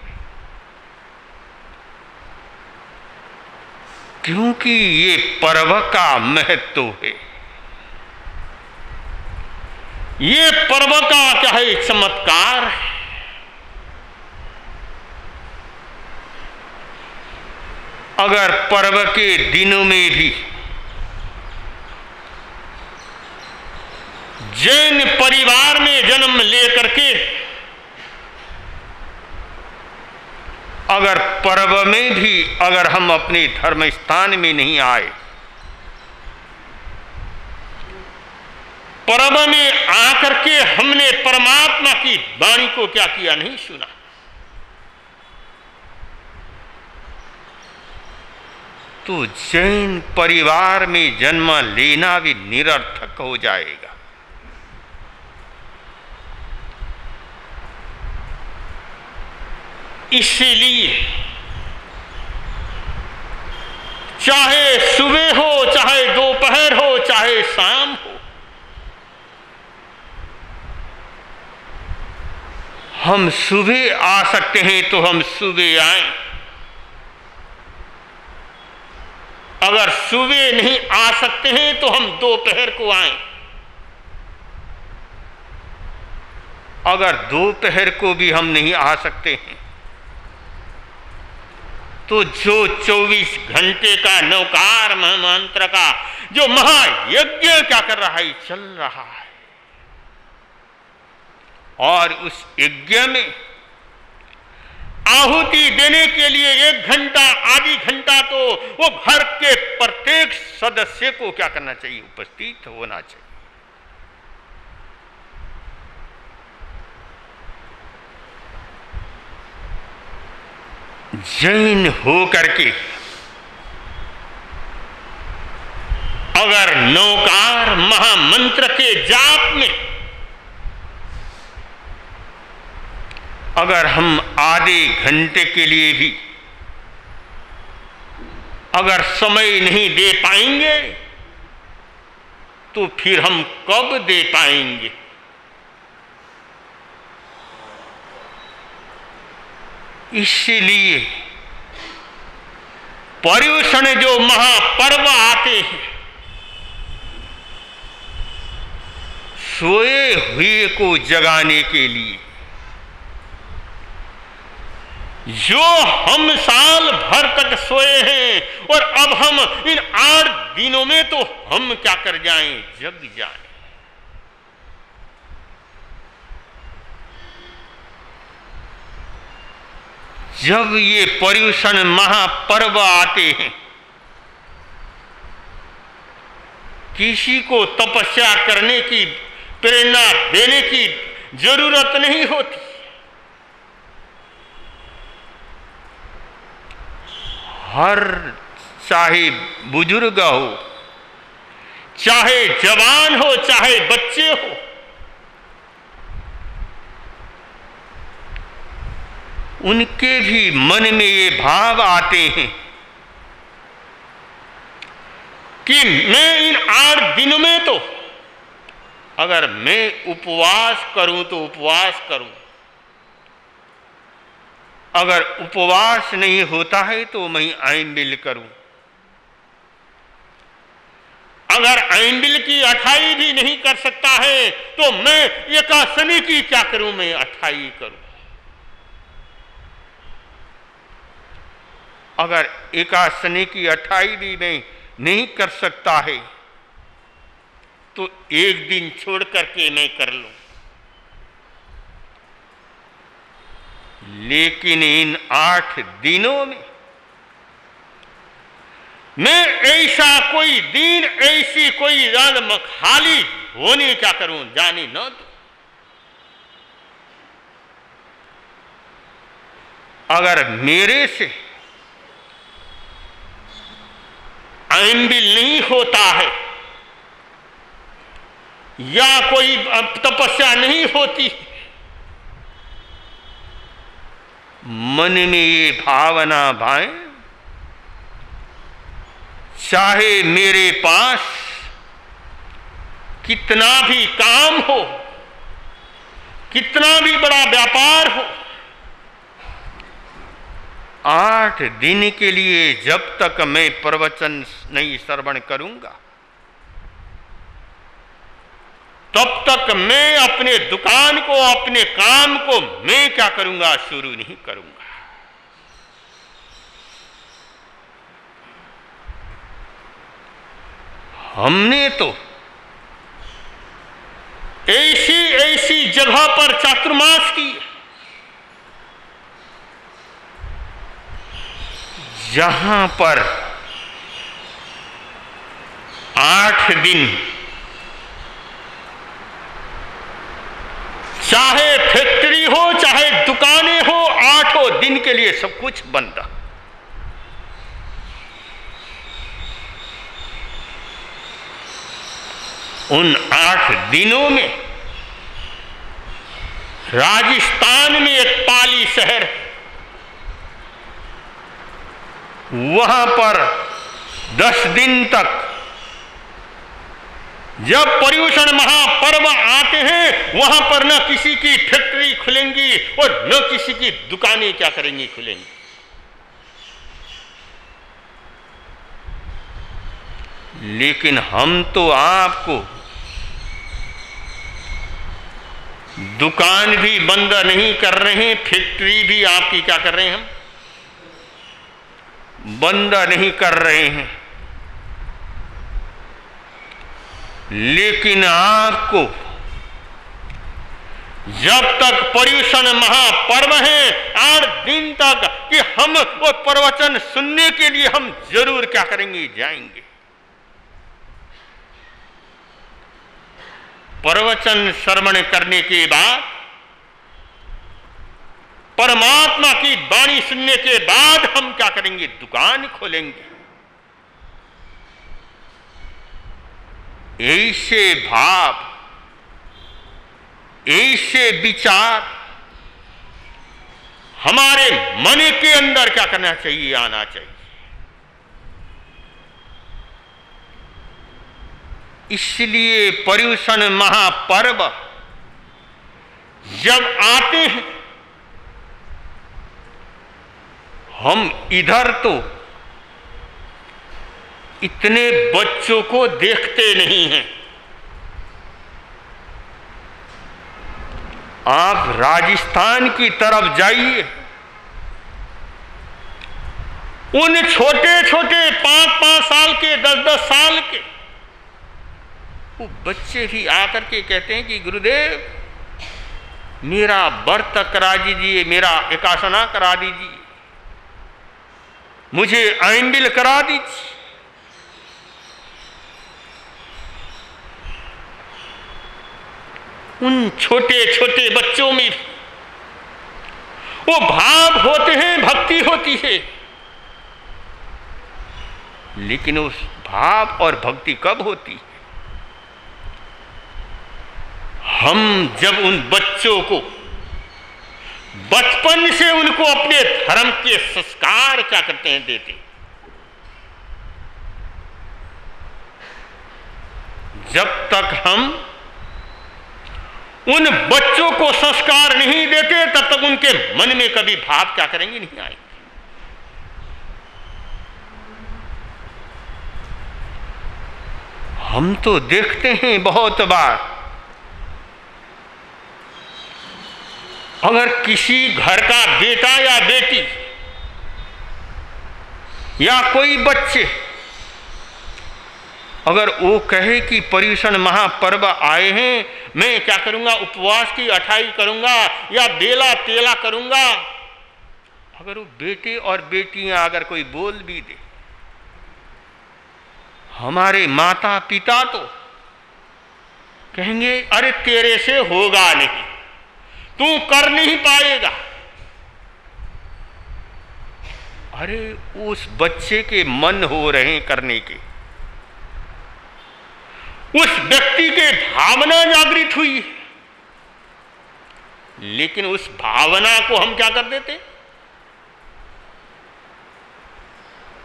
क्योंकि ये पर्व का महत्व है। ये पर्व का क्या है, चमत्कार है। अगर पर्व के दिनों में भी जैन परिवार में जन्म लेकर के अगर पर्व में भी अगर हम अपने धर्म स्थान में नहीं आए, पर्व में आकर के हमने परमात्मा की वाणी को क्या किया, नहीं सुना, तो जैन परिवार में जन्म लेना भी निरर्थक हो जाएगा। इसीलिए चाहे सुबह हो, चाहे दोपहर हो, चाहे शाम हो, हम सुबह आ सकते हैं तो हम सुबह आएं। अगर सुबह नहीं आ सकते हैं तो हम दोपहर को आएं। अगर दोपहर को भी हम नहीं आ सकते हैं तो जो 24 घंटे का नौकार मंत्र का जो महायज्ञ क्या कर रहा है, चल रहा है, और उस यज्ञ में आहुति देने के लिए 1 घंटा आधी घंटा तो वो घर के प्रत्येक सदस्य को क्या करना चाहिए, उपस्थित होना चाहिए। जैन हो करके अगर नौकार महामंत्र के जाप में अगर हम आधे घंटे के लिए भी अगर समय नहीं दे पाएंगे तो फिर हम कब दे पाएंगे। इसलिए पर्युषण जो महापर्व आते हैं, सोए हुए को जगाने के लिए, जो हम साल भर तक सोए हैं और अब हम इन 8 दिनों में तो हम क्या कर जाएं, जग जाएं। जब ये पर्युषण महापर्व आते हैं, किसी को तपस्या करने की प्रेरणा देने की जरूरत नहीं होती। हर चाहे बुजुर्ग हो, चाहे जवान हो, चाहे बच्चे हो, उनके भी मन में ये भाव आते हैं कि मैं इन 8 दिनों में तो अगर मैं उपवास करूं तो उपवास करूं, अगर उपवास नहीं होता है तो मैं आइंबिल करूं, अगर आइंबिल की अठाई भी नहीं कर सकता है तो मैं एकादशी की क्या करूं, मैं अठाई करूं। अगर एकादशी की अठाई भी मैं नहीं कर सकता है तो एक दिन छोड़ करके मैं कर लूं। लेकिन इन 8 दिनों में मैं ऐसा कोई दिन, ऐसी कोई रात खाली होने क्या करूं, जाने न दो। अगर मेरे से आइंबिल नहीं होता है या कोई तपस्या नहीं होती, मन में ये भावना भाए, चाहे मेरे पास कितना भी काम हो, कितना भी बड़ा व्यापार हो, 8 दिन के लिए जब तक मैं प्रवचन नहीं श्रवण करूंगा तब तक मैं अपने दुकान को, अपने काम को मैं क्या करूंगा, शुरू नहीं करूंगा। हमने तो ऐसी ऐसी जगह पर चातुर्मास की जहां पर 8 दिन चाहे फैक्ट्री हो, चाहे दुकानें हो, 8 दिन के लिए सब कुछ बंद। उन 8 दिनों में राजस्थान में एक पाली शहर, वहां पर 10 दिन तक जब पर्युषण महापर्व आते हैं वहां पर न किसी की फैक्ट्री खुलेंगी और न किसी की दुकानें क्या करेंगी, खुलेंगी। लेकिन हम तो आपको दुकान भी बंद नहीं कर रहे हैं, फैक्ट्री भी आपकी क्या कर रहे हैं, हम बंद नहीं कर रहे हैं, लेकिन आपको जब तक पर्युषण महापर्व है 8 दिन तक कि हम वो प्रवचन सुनने के लिए हम जरूर क्या करेंगे, जाएंगे। प्रवचन श्रवण करने के बाद, परमात्मा की वाणी सुनने के बाद हम क्या करेंगे, दुकान खोलेंगे। ऐसे भाव, ऐसे विचार हमारे मन के अंदर क्या करना चाहिए, आना चाहिए। इसलिए पर्युषण महापर्व जब आते हैं, हम इधर तो इतने बच्चों को देखते नहीं हैं। आप राजस्थान की तरफ जाइए, उन छोटे छोटे 5-5 साल के, 10-10 साल के वो बच्चे भी आकर के कहते हैं कि गुरुदेव मेरा व्रत करा दीजिए, मेरा एकासना करा दीजिए। मुझे आइंबिल करा दीजिए। उन छोटे छोटे बच्चों में वो भाव होते हैं, भक्ति होती है, लेकिन उस भाव और भक्ति कब होती है? हम जब उन बच्चों को बचपन से उनको अपने धर्म के संस्कार क्या करते हैं, देते। जब तक हम उन बच्चों को संस्कार नहीं देते तब तक उनके मन में कभी भाव क्या करेंगे, नहीं आएंगे। हम तो देखते हैं बहुत बार, अगर किसी घर का बेटा या बेटी या कोई बच्चे अगर वो कहे कि पर्युषण महापर्व आए हैं, मैं क्या करूंगा, उपवास की अठाई करूंगा या बेला तेला करूंगा, अगर वो बेटे और बेटियां अगर कोई बोल भी दे, हमारे माता पिता तो कहेंगे अरे तेरे से होगा नहीं, तू कर नहीं पाएगा। अरे उस बच्चे के मन हो रहे हैं करने के, उस व्यक्ति के भावना जागृत हुई, लेकिन उस भावना को हम क्या कर देते?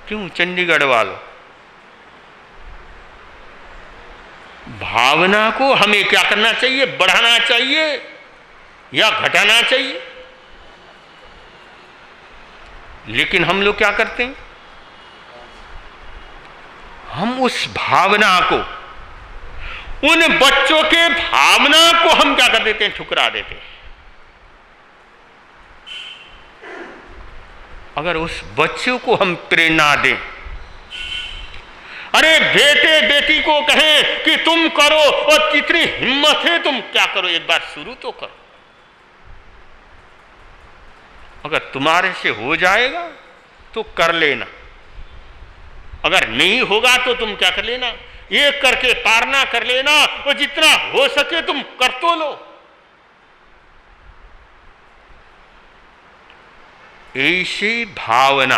क्यों चंडीगढ़ वालों, भावना को हमें क्या करना चाहिए, बढ़ाना चाहिए या घटाना चाहिए? लेकिन हम लोग क्या करते हैं, हम उस भावना को, उन बच्चों के भावना को हम क्या कर देते हैं, ठुकरा देते हैं। अगर उस बच्चों को हम प्रेरणा दें, अरे बेटे बेटी को कहें कि तुम करो और कितनी हिम्मत है तुम क्या करो, एक बार शुरू तो करो, अगर तुम्हारे से हो जाएगा तो कर लेना, अगर नहीं होगा तो तुम क्या कर लेना, एक करके पारना कर लेना, और जितना हो सके तुम कर तो लो। ऐसी भावना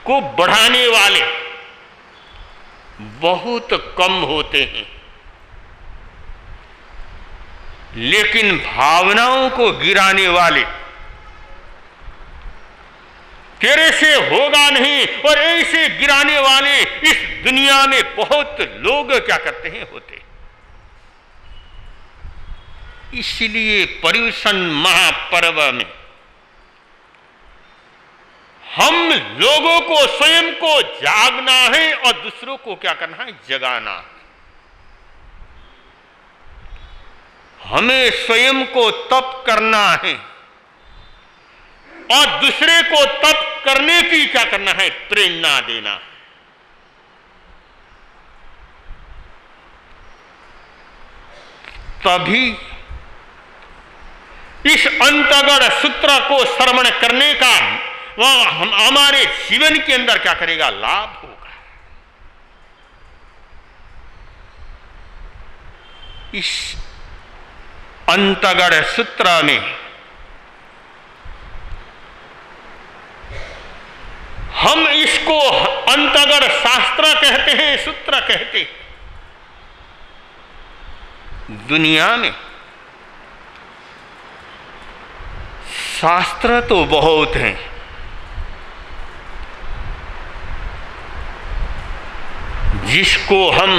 को बढ़ाने वाले बहुत कम होते हैं, लेकिन भावनाओं को गिराने वाले, तेरे से होगा नहीं और ऐसे गिराने वाले इस दुनिया में बहुत लोग क्या करते हैं, होते। इसलिए पर्युषण महापर्व में हम लोगों को स्वयं को जागना है और दूसरों को क्या करना है, जगाना है। हमें स्वयं को तप करना है और दूसरे को तप करने की क्या करना है, प्रेरणा देना है। तभी इस अंतगढ़ सूत्र को श्रवण करने का हमारे जीवन के अंदर क्या करेगा, लाभ होगा। इस अंतगढ़ सूत्र में हम इसको अंतगढ़ शास्त्र कहते हैं, सूत्र कहते हैं। दुनिया में शास्त्र तो बहुत हैं, जिसको हम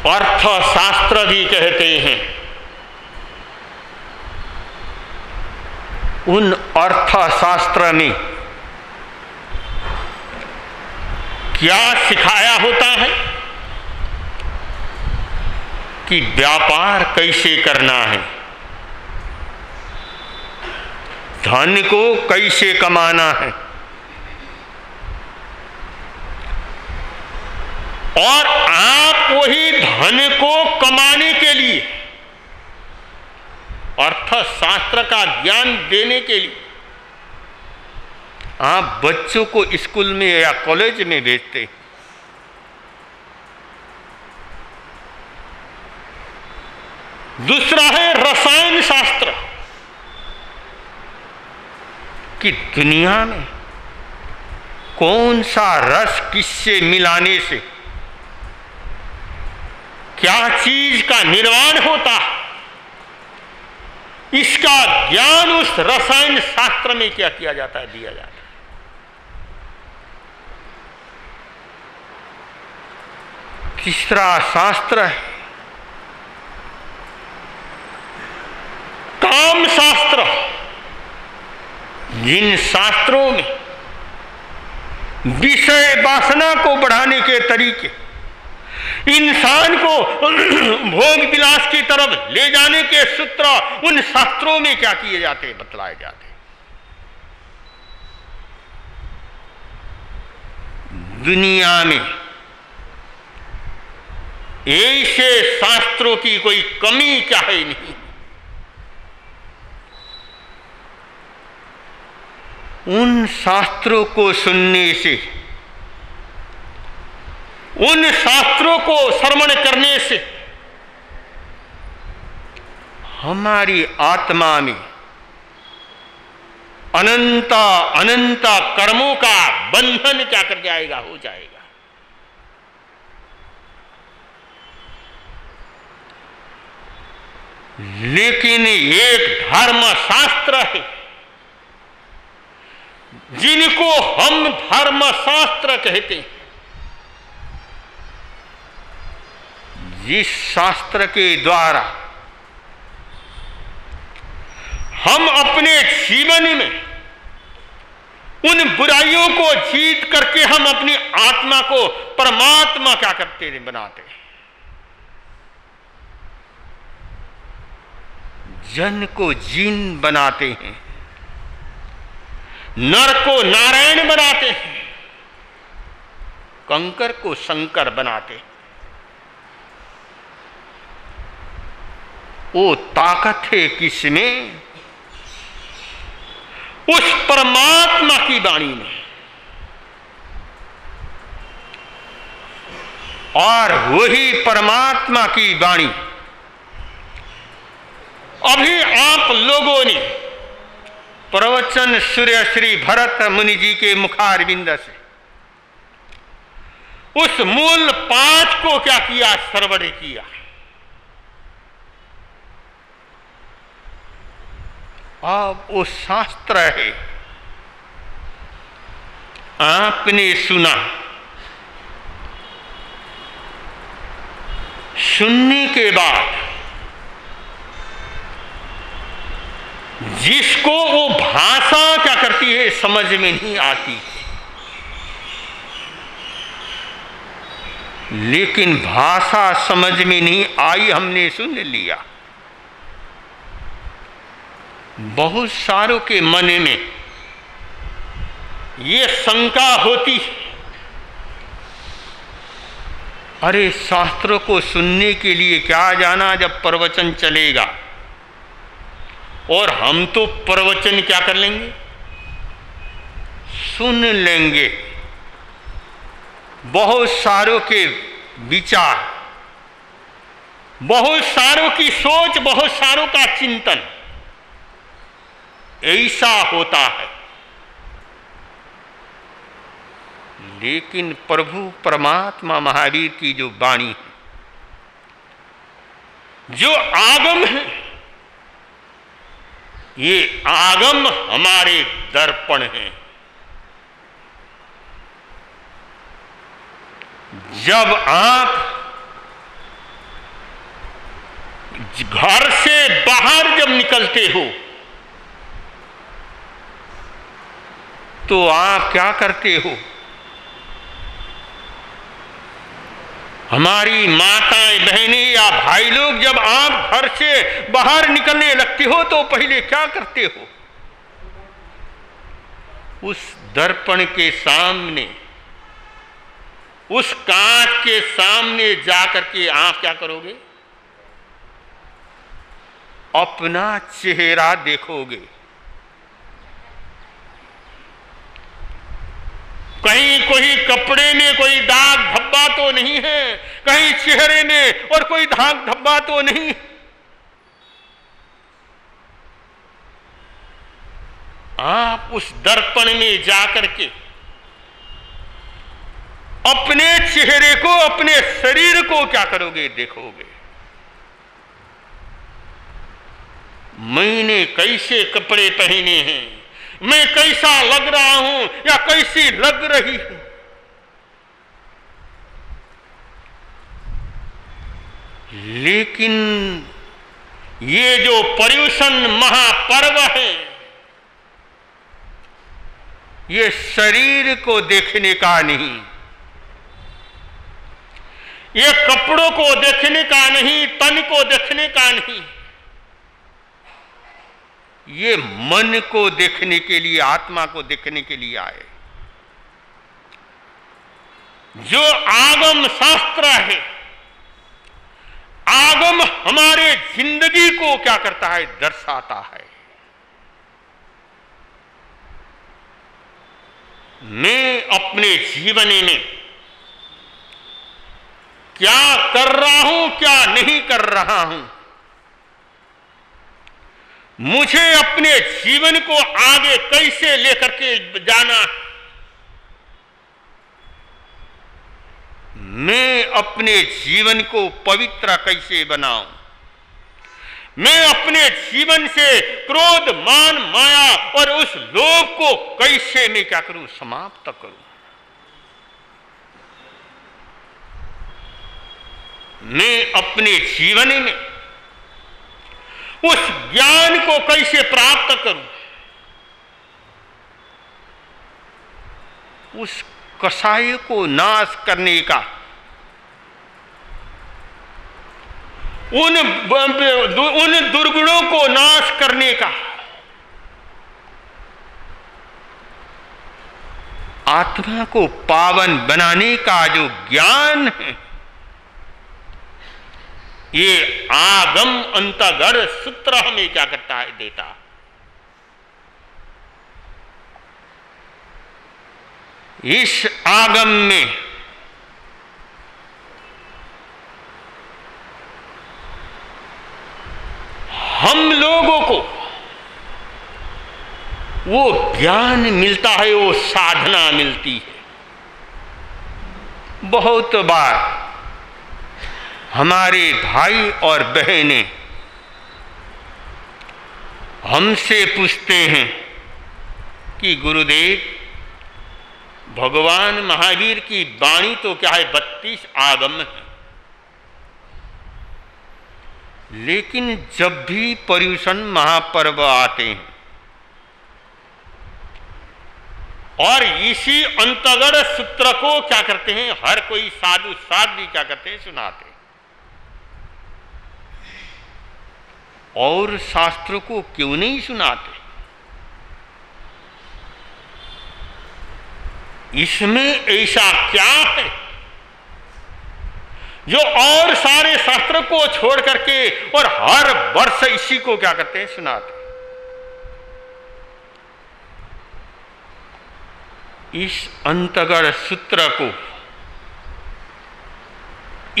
अर्थशास्त्र भी कहते हैं। उन अर्थशास्त्र में क्या सिखाया होता है कि व्यापार कैसे करना है, धन को कैसे कमाना है, और आप वही धन को कमाने के लिए, अर्थशास्त्र का ज्ञान देने के लिए आप बच्चों को स्कूल में या कॉलेज में भेजते हैं। दूसरा है रसायन शास्त्र कि दुनिया में कौन सा रस किससे मिलाने से क्या चीज का निर्माण होता है, इसका ज्ञान उस रसायन शास्त्र में क्या किया जाता है, दिया जाता है। तीसरा शास्त्र है काम शास्त्र। जिन शास्त्रों में विषय वासना को बढ़ाने के तरीके, इंसान को भोग विलास की तरफ ले जाने के सूत्र उन शास्त्रों में क्या किए जाते हैं, बतलाए जाते हैं। दुनिया में ऐसे शास्त्रों की कोई कमी क्या है नहीं। उन शास्त्रों को सुनने से, उन शास्त्रों को श्रवण करने से हमारी आत्मा में अनंत अनंत कर्मों का बंधन क्या कर जाएगा, हो जाएगा। लेकिन एक धर्म शास्त्र है जिनको हम धर्म शास्त्र कहते हैं, जिस शास्त्र के द्वारा हम अपने जीवन में उन बुराइयों को जीत करके हम अपनी आत्मा को परमात्मा क्या करते हैं, बनाते हैं। जन को जीन बनाते हैं, नर को नारायण बनाते हैं, कंकर को शंकर बनाते हैं। वो ताकत है किसमें? उस परमात्मा की वाणी में। और वही परमात्मा की वाणी अभी आप लोगों ने प्रवचन सूर्य श्री भरत मुनि जी के मुखारविंद से उस मूल पाठ को क्या किया, श्रवण किया। अब वो शास्त्र है, आपने सुना, सुनने के बाद जिसको वो भाषा क्या करती है, समझ में नहीं आती, लेकिन भाषा समझ में नहीं आई, हमने सुन लिया। बहुत सारों के मन में ये शंका होती, अरे शास्त्रों को सुनने के लिए क्या जाना जब प्रवचन चलेगा, और हम तो प्रवचन क्या कर लेंगे, सुन लेंगे। बहुत सारों के विचार, बहुत सारों की सोच, बहुत सारों का चिंतन ऐसा होता है। लेकिन प्रभु परमात्मा महावीर की जो वाणी है, जो आगम है, ये आगम हमारे दर्पण हैं। जब आप घर से बाहर जब निकलते हो तो आप क्या करते हो? हमारी माताएं, बहनें या भाई लोग जब आप घर से बाहर निकलने लगते हो तो पहले क्या करते हो? उस दर्पण के सामने, उस कांच के सामने जाकर के आप क्या करोगे? अपना चेहरा देखोगे। कहीं कोई कपड़े में कोई दाग धब्बा तो नहीं है, कहीं चेहरे में और कोई दाग धब्बा तो नहीं। आप उस दर्पण में जाकर के अपने चेहरे को, अपने शरीर को क्या करोगे, देखोगे। मैंने कैसे कपड़े पहने हैं, मैं कैसा लग रहा हूं या कैसी लग रही हूं। लेकिन ये जो पर्युषण महापर्व है, ये शरीर को देखने का नहीं, ये कपड़ों को देखने का नहीं, तन को देखने का नहीं, ये मन को देखने के लिए, आत्मा को देखने के लिए आए। जो आगम शास्त्र है, आगम हमारे जिंदगी को क्या करता है, दर्शाता है। मैं अपने जीवन में क्या कर रहा हूं, क्या नहीं कर रहा हूं, मुझे अपने जीवन को आगे कैसे लेकर के जाना, मैं अपने जीवन को पवित्र कैसे बनाऊं, मैं अपने जीवन से क्रोध, मान, माया और उस लोभ को कैसे मैं क्या करूं, समाप्त करूं। मैं अपने जीवन में उस ज्ञान को कैसे प्राप्त करूं, उस कसाई को नाश करने का, उन दुर्गुणों को नाश करने का, आत्मा को पावन बनाने का जो ज्ञान है, ये आगम अंतर्गत सूत्र हमें क्या करता है, देता। इस आगम में हम लोगों को वो ज्ञान मिलता है, वो साधना मिलती है। बहुत बार हमारे भाई और बहनें हमसे पूछते हैं कि गुरुदेव, भगवान महावीर की वाणी तो क्या है, 32 आगम है, लेकिन जब भी पर्युषण महापर्व आते हैं और इसी अंतर्गत सूत्र को क्या करते हैं, हर कोई साधु साध भी क्या करते हैं, सुनाते हैं। और शास्त्र को क्यों नहीं सुनाते? इसमें ऐसा क्या है जो और सारे शास्त्र को छोड़ करके और हर वर्ष इसी को क्या करते हैं, सुनाते? इस अंतर्गत सूत्र को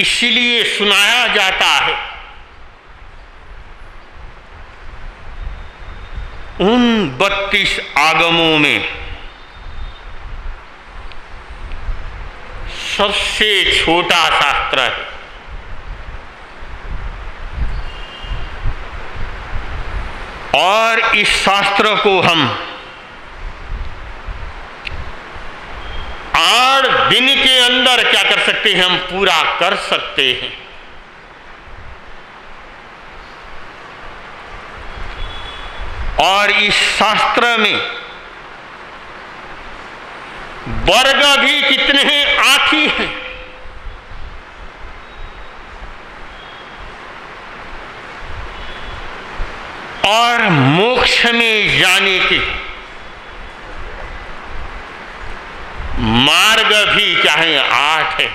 इसलिए सुनाया जाता है, उन 32 आगमों में सबसे छोटा शास्त्र है। और इस शास्त्र को हम 8 दिन के अंदर क्या कर सकते हैं, हम पूरा कर सकते हैं। और इस शास्त्र में वर्ग भी कितने हैं, 8 ही हैं। और मोक्ष में जाने के मार्ग भी चाहे 8 है।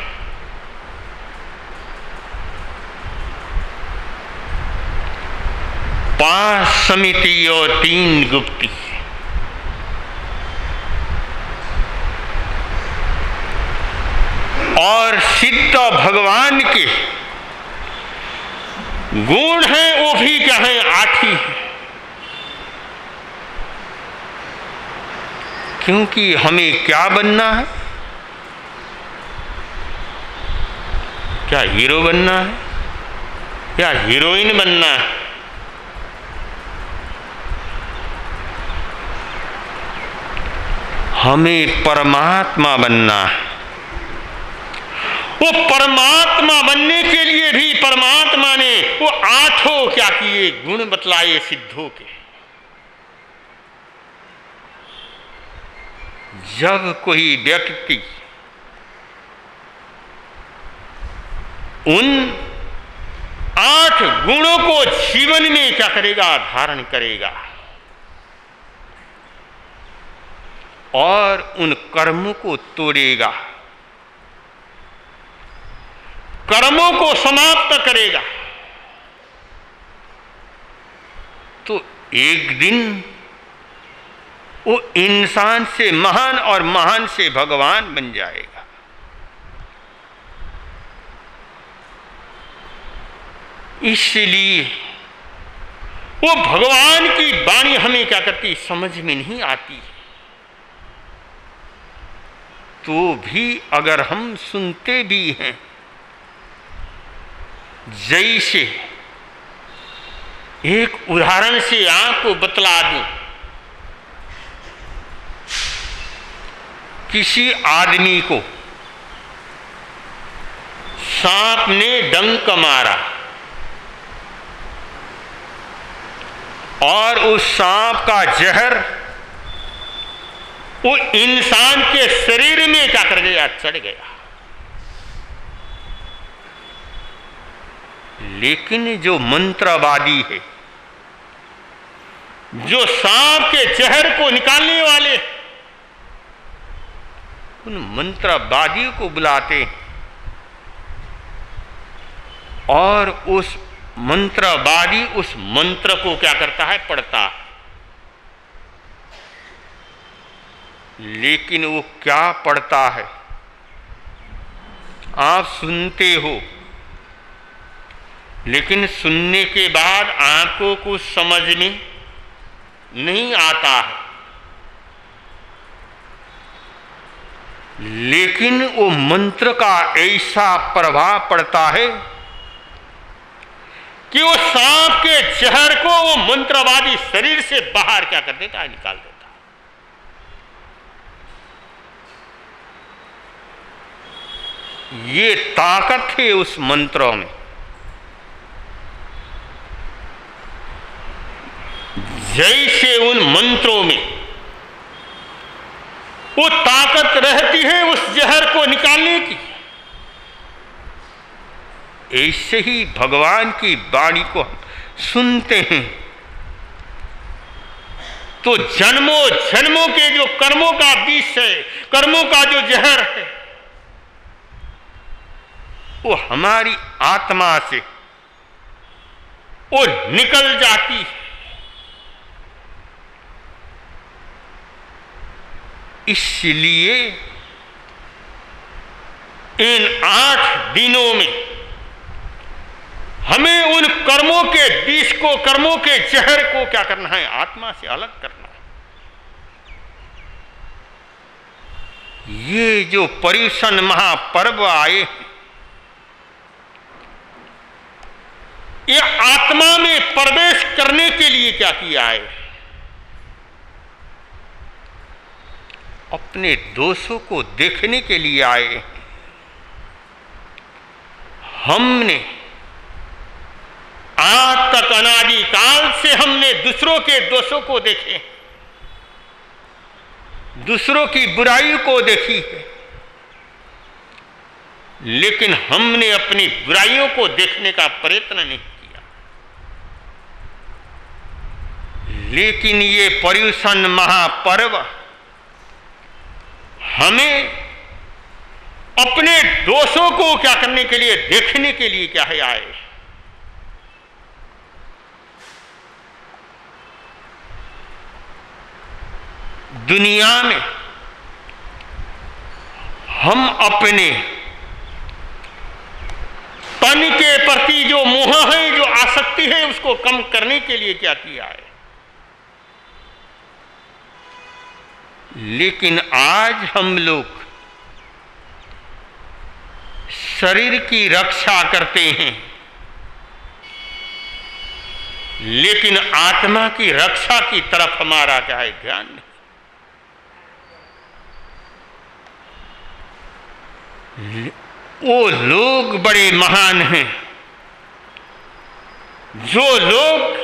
पांच समिति और 3 गुप्ती। और सिद्ध भगवान के गुण हैं वो भी क्या है, 8 ही हैं। क्योंकि हमें क्या बनना है, क्या हीरो बनना है या हीरोइन बनना है? हमें परमात्मा बनना है। वो परमात्मा बनने के लिए भी परमात्मा ने वो 8 क्या किए, गुण बतलाए सिद्धों के। जब कोई व्यक्ति उन 8 गुणों को जीवन में क्या करेगा, धारण करेगा और उन कर्मों को तोड़ेगा, कर्मों को समाप्त करेगा, तो एक दिन वो इंसान से महान और महान से भगवान बन जाएगा। इसलिए वो भगवान की वाणी हमें क्या करती, समझ में नहीं आती, तो भी अगर हम सुनते भी हैं, जैसे एक उदाहरण से आपको बतला दूं, किसी आदमी को सांप ने डंक मारा और उस सांप का जहर वो इंसान के शरीर में क्या कर गया, चढ़ गया। लेकिन जो मंत्रवादी है, जो सांप के जहर को निकालने वाले, उन मंत्रवादियों को बुलाते और उस मंत्रवादी उस मंत्र को क्या करता है, पढ़ता है। लेकिन वो क्या पढ़ता है, आप सुनते हो, लेकिन सुनने के बाद आपको कुछ समझ में नहीं आता है। लेकिन वो मंत्र का ऐसा प्रभाव पड़ता है कि वो सांप के जहर को वो मंत्रवादी शरीर से बाहर क्या कर देता है, निकाल देता है। ये ताकत है उस मंत्रों में। जैसे उन मंत्रों में वो ताकत रहती है उस जहर को निकालने की, ऐसे ही भगवान की वाणी को हम सुनते हैं तो जन्मों जन्मों के जो कर्मों का विष है, कर्मों का जो जहर है, वो हमारी आत्मा से वो निकल जाती है। इसलिए इन 8 दिनों में हमें उन कर्मों के विष को, कर्मों के जहर को क्या करना है, आत्मा से अलग करना है। ये जो पर्युषण महापर्व आए, ये आत्मा में प्रवेश करने के लिए क्या किया है, अपने दोषों को देखने के लिए आए। हमने आज तक अनादि काल से हमने दूसरों के दोषों को देखे, दूसरों की बुराई को देखी है, लेकिन हमने अपनी बुराइयों को देखने का प्रयत्न नहीं किया। लेकिन ये पर्युषण महापर्व हमें अपने दोषों को क्या करने के लिए, देखने के लिए क्या है आए। दुनिया में हम अपने तन के प्रति जो मोह है, जो आसक्ति है, उसको कम करने के लिए क्या किया है। लेकिन आज हम लोग शरीर की रक्षा करते हैं, लेकिन आत्मा की रक्षा की तरफ हमारा क्या है, ध्यान नहीं। वो लोग बड़े महान हैं जो लोग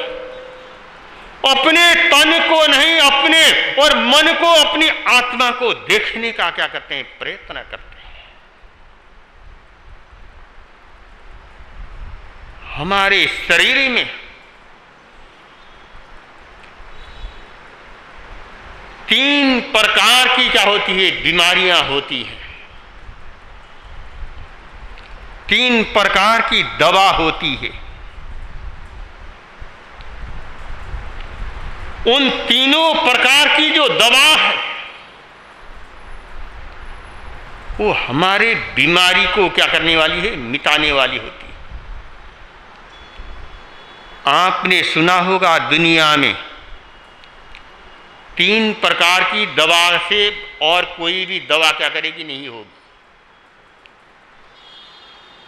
अपने तन को नहीं, अपने और मन को, अपनी आत्मा को देखने का क्या करते हैं, प्रयत्न करते हैं। हमारे शरीर में 3 प्रकार की क्या होती है, बीमारियां होती हैं। 3 प्रकार की दवा होती है। उन तीनों प्रकार की जो दवा है वो हमारे बीमारी को क्या करने वाली है, मिटाने वाली होती है। आपने सुना होगा दुनिया में 3 प्रकार की दवा से और कोई भी दवा क्या करेगी, नहीं होगी।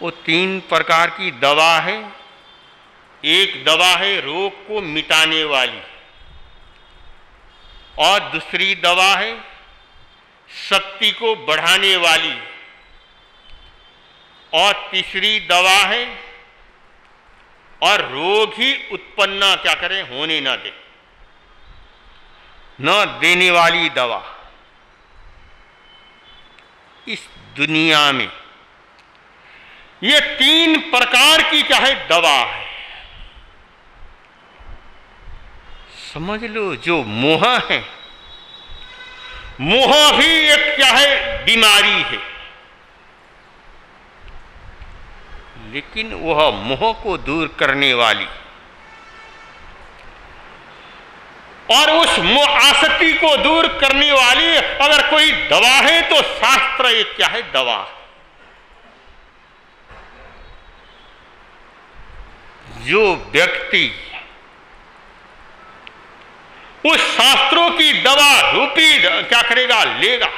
वो 3 प्रकार की दवा है। एक दवा है रोग को मिटाने वाली, और दूसरी दवा है शक्ति को बढ़ाने वाली, और तीसरी दवा है और रोग ही उत्पन्न क्या करें, होने न दे, न देने वाली दवा। इस दुनिया में ये 3 प्रकार की क्या है, दवा है। समझ लो, जो मोह है, मोह भी एक क्या है, बीमारी है। लेकिन वह मोह को दूर करने वाली और उस मोह आसक्ति को दूर करने वाली अगर कोई दवा है तो शास्त्र एक क्या है, दवा। जो व्यक्ति उस शास्त्रों की दवा रूपी क्या करेगा, लेगा,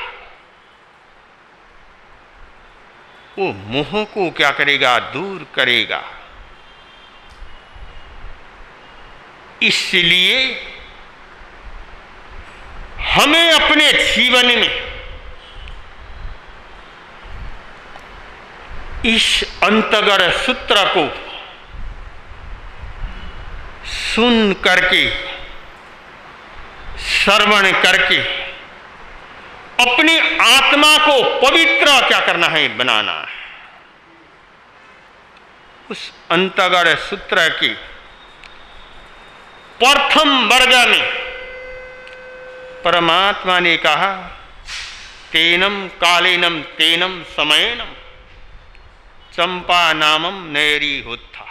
वो मोह को क्या करेगा, दूर करेगा। इसलिए हमें अपने जीवन में इस अंतगर सूत्र को सुन करके, श्रवण करके अपनी आत्मा को पवित्र क्या करना है, बनाना है। उस अंतगर सूत्र के प्रथम वर्ग में परमात्मा ने कहा, तेनम कालेनम तेनम समयनम चंपा नामम नैरीहुत्था,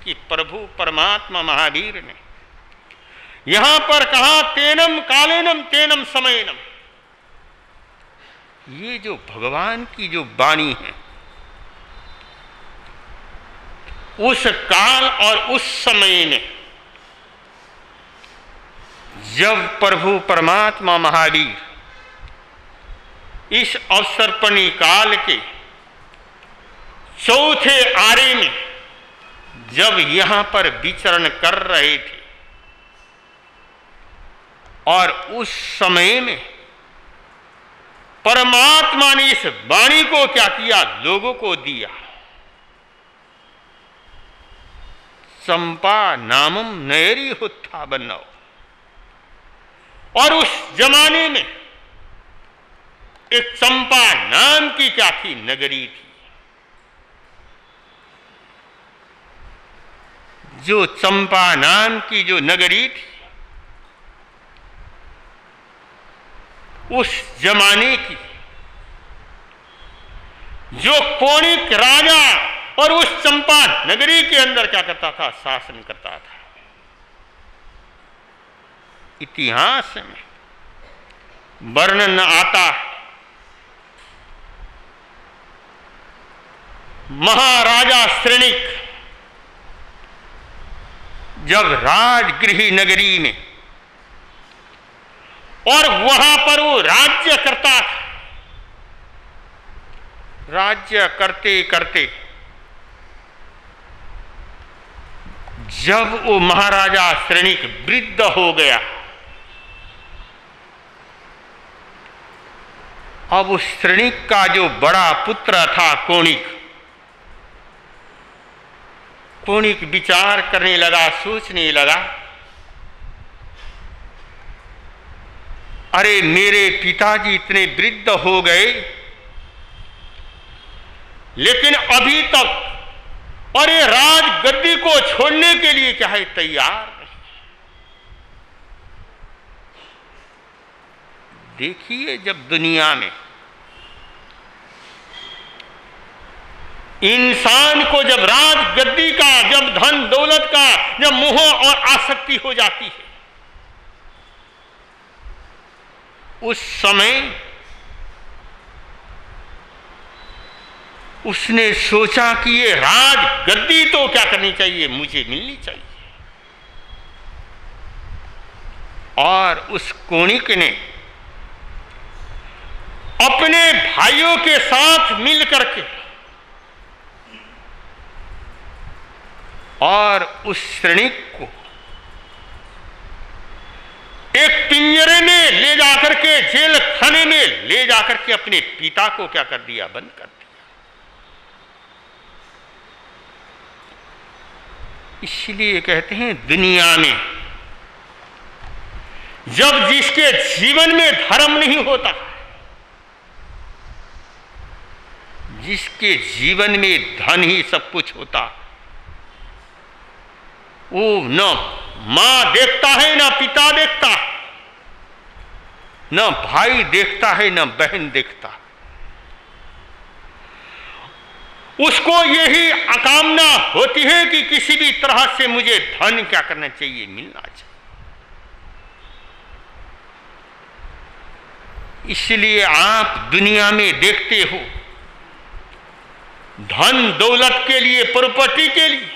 कि प्रभु परमात्मा महावीर ने यहां पर कहा तेनम कालेनम तेनम समयनम। ये जो भगवान की जो वाणी है, उस काल और उस समय में जब प्रभु परमात्मा महावीर इस अवसर्पणी काल के चौथे आरे में जब यहां पर विचरण कर रहे थे, और उस समय में परमात्मा ने इस वाणी को क्या किया, लोगों को दिया। चंपा नामम नैरीहुत्था बन्नौ। और उस जमाने में एक चंपा नाम की क्या थी, नगरी थी। जो चंपा नाम की जो नगरी थी, उस जमाने की जो कौणिक राजा और उस चंपा नगरी के अंदर क्या करता था, शासन करता था। इतिहास में वर्णन आता है महाराजा श्रेणिक जब राजगृह नगरी में और वहां पर वो राज्य करता था, राज्य करते करते जब वो महाराजा श्रेणिक वृद्ध हो गया, अब उस श्रेणिक का जो बड़ा पुत्र था कोणिक विचार करने लगा, सोचने लगा, अरे मेरे पिताजी इतने वृद्ध हो गए लेकिन अभी तक और ये राज गद्दी को छोड़ने के लिए क्या है तैयार नहीं। देखिए, जब दुनिया में इंसान को जब राज गद्दी का, जब धन दौलत का, जब मोह और आसक्ति हो जाती है, उस समय उसने सोचा कि ये राज गद्दी तो क्या करनी चाहिए, मुझे मिलनी चाहिए। और उस कोणिक ने अपने भाइयों के साथ मिलकर के और उस श्रेणिक को एक पिंजरे में ले जाकर के, जेल खाने में ले जाकर के अपने पिता को क्या कर दिया, बंद कर दिया। इसलिए कहते हैं दुनिया में जब जिसके जीवन में धर्म नहीं होता, जिसके जीवन में धन ही सब कुछ होता, वो न मां देखता है, न पिता देखता, न भाई देखता है, न बहन देखता। उसको यही आकामना होती है कि किसी भी तरह से मुझे धन क्या करना चाहिए, मिलना चाहिए। इसलिए आप दुनिया में देखते हो, धन दौलत के लिए, प्रॉपर्टी के लिए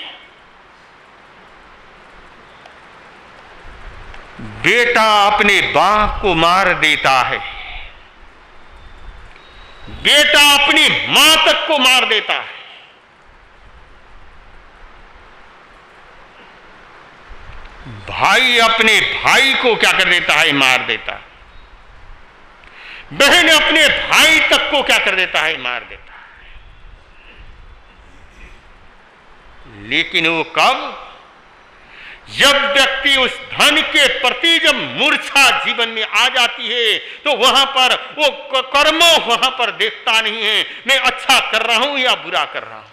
बेटा अपने बाप को मार देता है, बेटा अपनी मां तक को मार देता है। भाई अपने भाई को क्या कर देता है, मार देता है। बहन अपने भाई तक को क्या कर देता है, मार देता है। लेकिन वो कब, जब व्यक्ति उस धन के प्रति जब मूर्छा जीवन में आ जाती है, तो वहां पर वो कर्म वहां पर देखता नहीं है, मैं अच्छा कर रहा हूं या बुरा कर रहा हूं।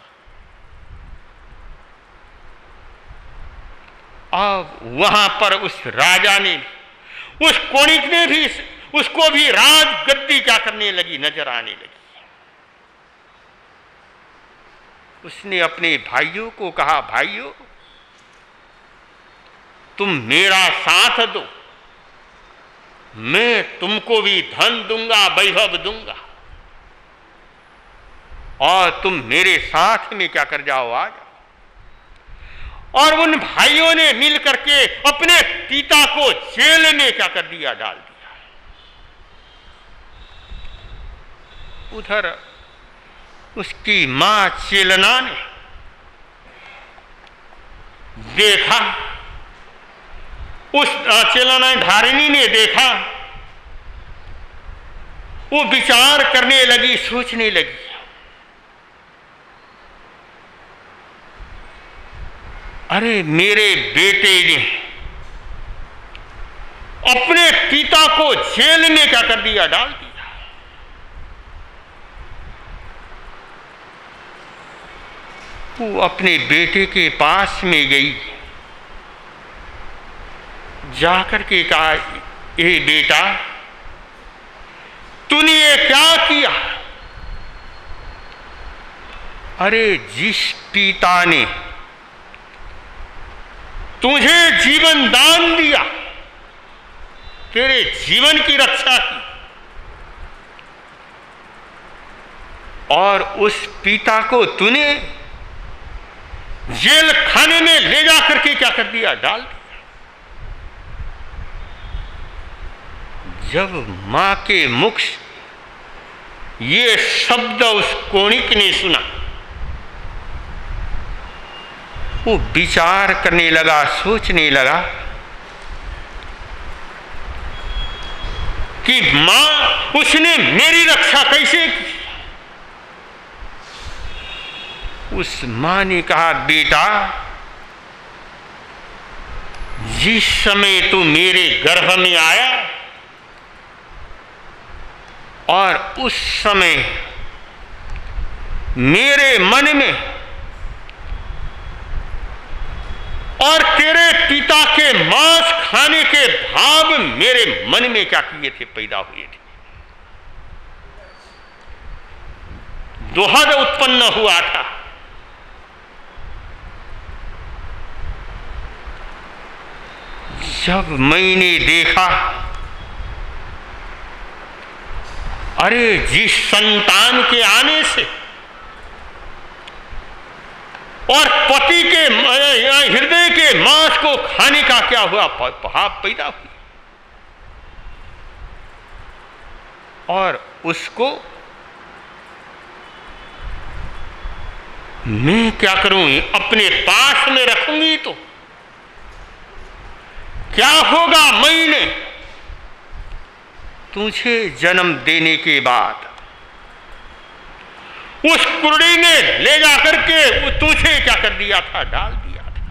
अब वहां पर उस राजा ने, उस कोणिक ने भी, उसको भी राज गद्दी क्या करने लगी, नजर आने लगी। उसने अपने भाइयों को कहा, भाइयों तुम मेरा साथ दो, मैं तुमको भी धन दूंगा, वैभव दूंगा, और तुम मेरे साथ में क्या कर जाओ, आ जाओ। और उन भाइयों ने मिल करके अपने पिता को जेल में क्या कर दिया, डाल दिया। उधर उसकी मां चेलना ने देखा, उस चेलना धारिणी ने देखा, वो विचार करने लगी, सोचने लगी, अरे मेरे बेटे ने अपने पिता को जेल में क्या कर दिया, डाल दिया। वो अपने बेटे के पास में गई, जाकर के कहा, ए बेटा तूने ये क्या किया? अरे जिस पिता ने तुझे जीवन दान दिया, तेरे जीवन की रक्षा की, और उस पिता को तूने जेल खाने में ले जा करके क्या कर दिया, डाल दिया। जब मां के मुख ये शब्द उस कोणिक ने सुना, वो विचार करने लगा, सोचने लगा कि मां उसने मेरी रक्षा कैसे की। उस मां ने कहा, बेटा जिस समय तू मेरे गर्भ में आया और उस समय मेरे मन में और तेरे पिता के मांस खाने के भाव मेरे मन में क्या किए थे, पैदा हुए थे। दोहद उत्पन्न हुआ था। जब मैंने देखा, अरे जिस संतान के आने से और पति के हृदय के मांस को खाने का क्या हुआ, भाव पैदा हुई, और उसको मैं क्या करूंगी, अपने पास में रखूंगी तो क्या होगा। मैंने तुझे जन्म देने के बाद उस कुर्ड़ी ने ले जाकर के तुझे क्या कर दिया था, डाल दिया था।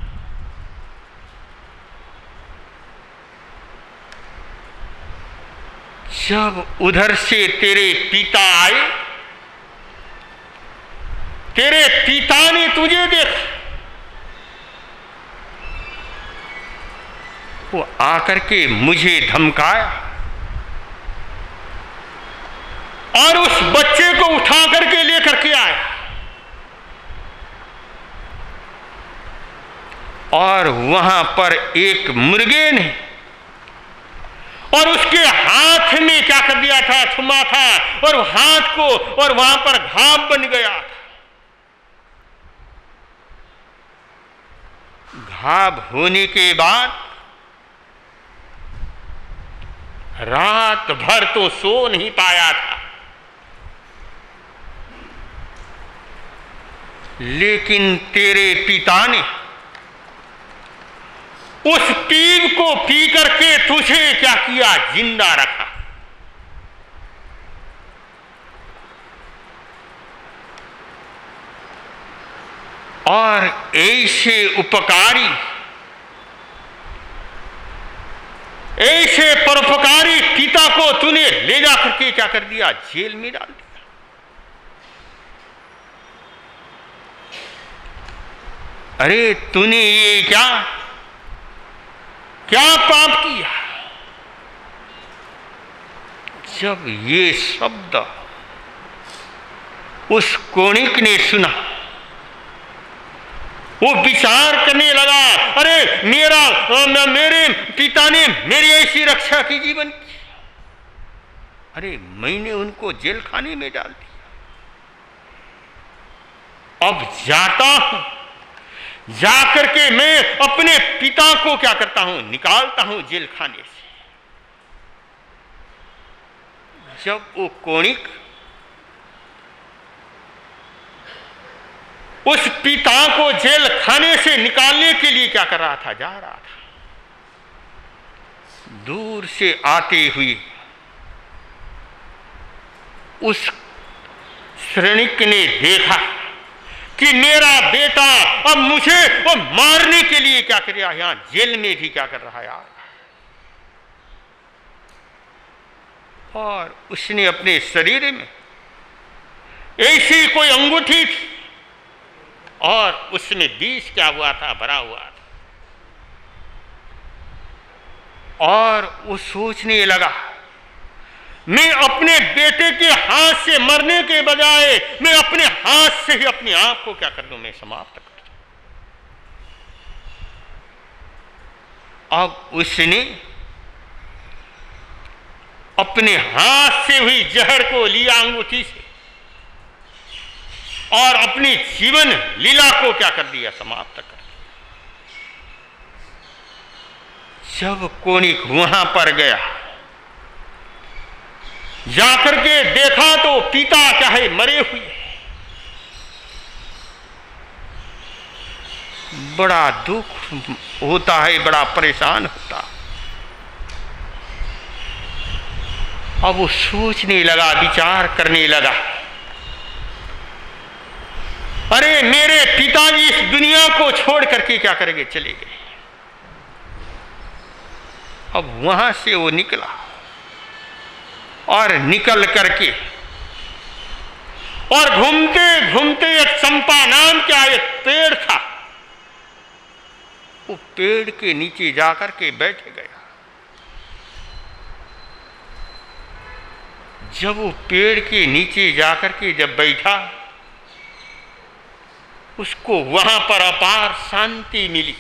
जब उधर से तेरे पिता आए, तेरे पिता ने तुझे देखा, वो आकर के मुझे धमकाया और उस बच्चे को उठा करके लेकर के आया और वहां पर एक मुर्गे ने और उसके हाथ में क्या कर दिया था, थमा था, और हाथ को और वहां पर घाव बन गया था। घाव होने के बाद रात भर तो सो नहीं पाया था, लेकिन तेरे पिता ने उस पीप को पी करके तुझे क्या किया, जिंदा रखा। और ऐसे उपकारी, ऐसे परोपकारी पिता को तूने ले जा करके क्या कर दिया, जेल में डाल दिया। अरे तूने ये क्या पाप किया। जब ये शब्द उस कोणिक ने सुना, वो विचार करने लगा, अरे मेरे पिता ने मेरी ऐसी रक्षा की जीवन की, अरे मैंने उनको जेल खाने में डाल दिया। अब जाता हूं, जाकर के मैं अपने पिता को क्या करता हूं, निकालता हूं जेल खाने से। जब वो कोणिक उस पिता को जेल खाने से निकालने के लिए क्या कर रहा था, जा रहा था, दूर से आते हुए उस श्रेणिक ने देखा कि मेरा बेटा अब मुझे वो मारने के लिए क्या कर रहा है, यहां जेल में भी क्या कर रहा है यार। और उसने अपने शरीर में ऐसी कोई अंगूठी थी और उसमें विष क्या हुआ था, भरा हुआ था। और वो सोचने लगा, मैं अपने बेटे के हाथ से मरने के बजाय मैं अपने हाथ से ही अपने आप को क्या कर दूं, मैं समाप्त कर दूं। अब उसने अपने हाथ से हुई जहर को लिया अंगूठी से और अपनी जीवन लीला को क्या कर दिया, समाप्त कर दिया। जब कोणिक वहां पर गया, जाकर के देखा तो पिता क्या है, मरे हुए। बड़ा दुख होता है, बड़ा परेशान होता। अब वो सोचने लगा, विचार करने लगा, अरे मेरे पिताजी इस दुनिया को छोड़ करके क्या करेंगे, चले गए। अब वहां से वो निकला और निकल करके और घूमते घूमते एक चंपा नाम का एक पेड़ था, वो पेड़ के नीचे जाकर के बैठ गया। जब वो पेड़ के नीचे जाकर के जब बैठा, उसको वहां पर अपार शांति मिली।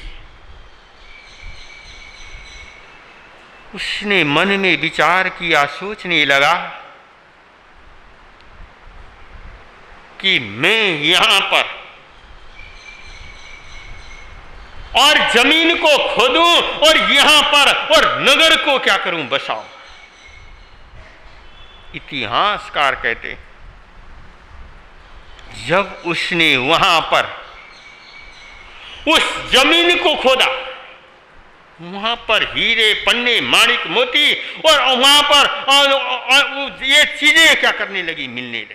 उसने मन में विचार किया, सोचने लगा कि मैं यहां पर और जमीन को खोदूं और यहां पर और नगर को क्या करूं, बसाऊं। इतिहासकार कहते हैं, जब उसने वहां पर उस जमीन को खोदा, वहां पर हीरे पन्ने माणिक मोती और वहां पर ये चीजें क्या करने लगी, मिलने लगी।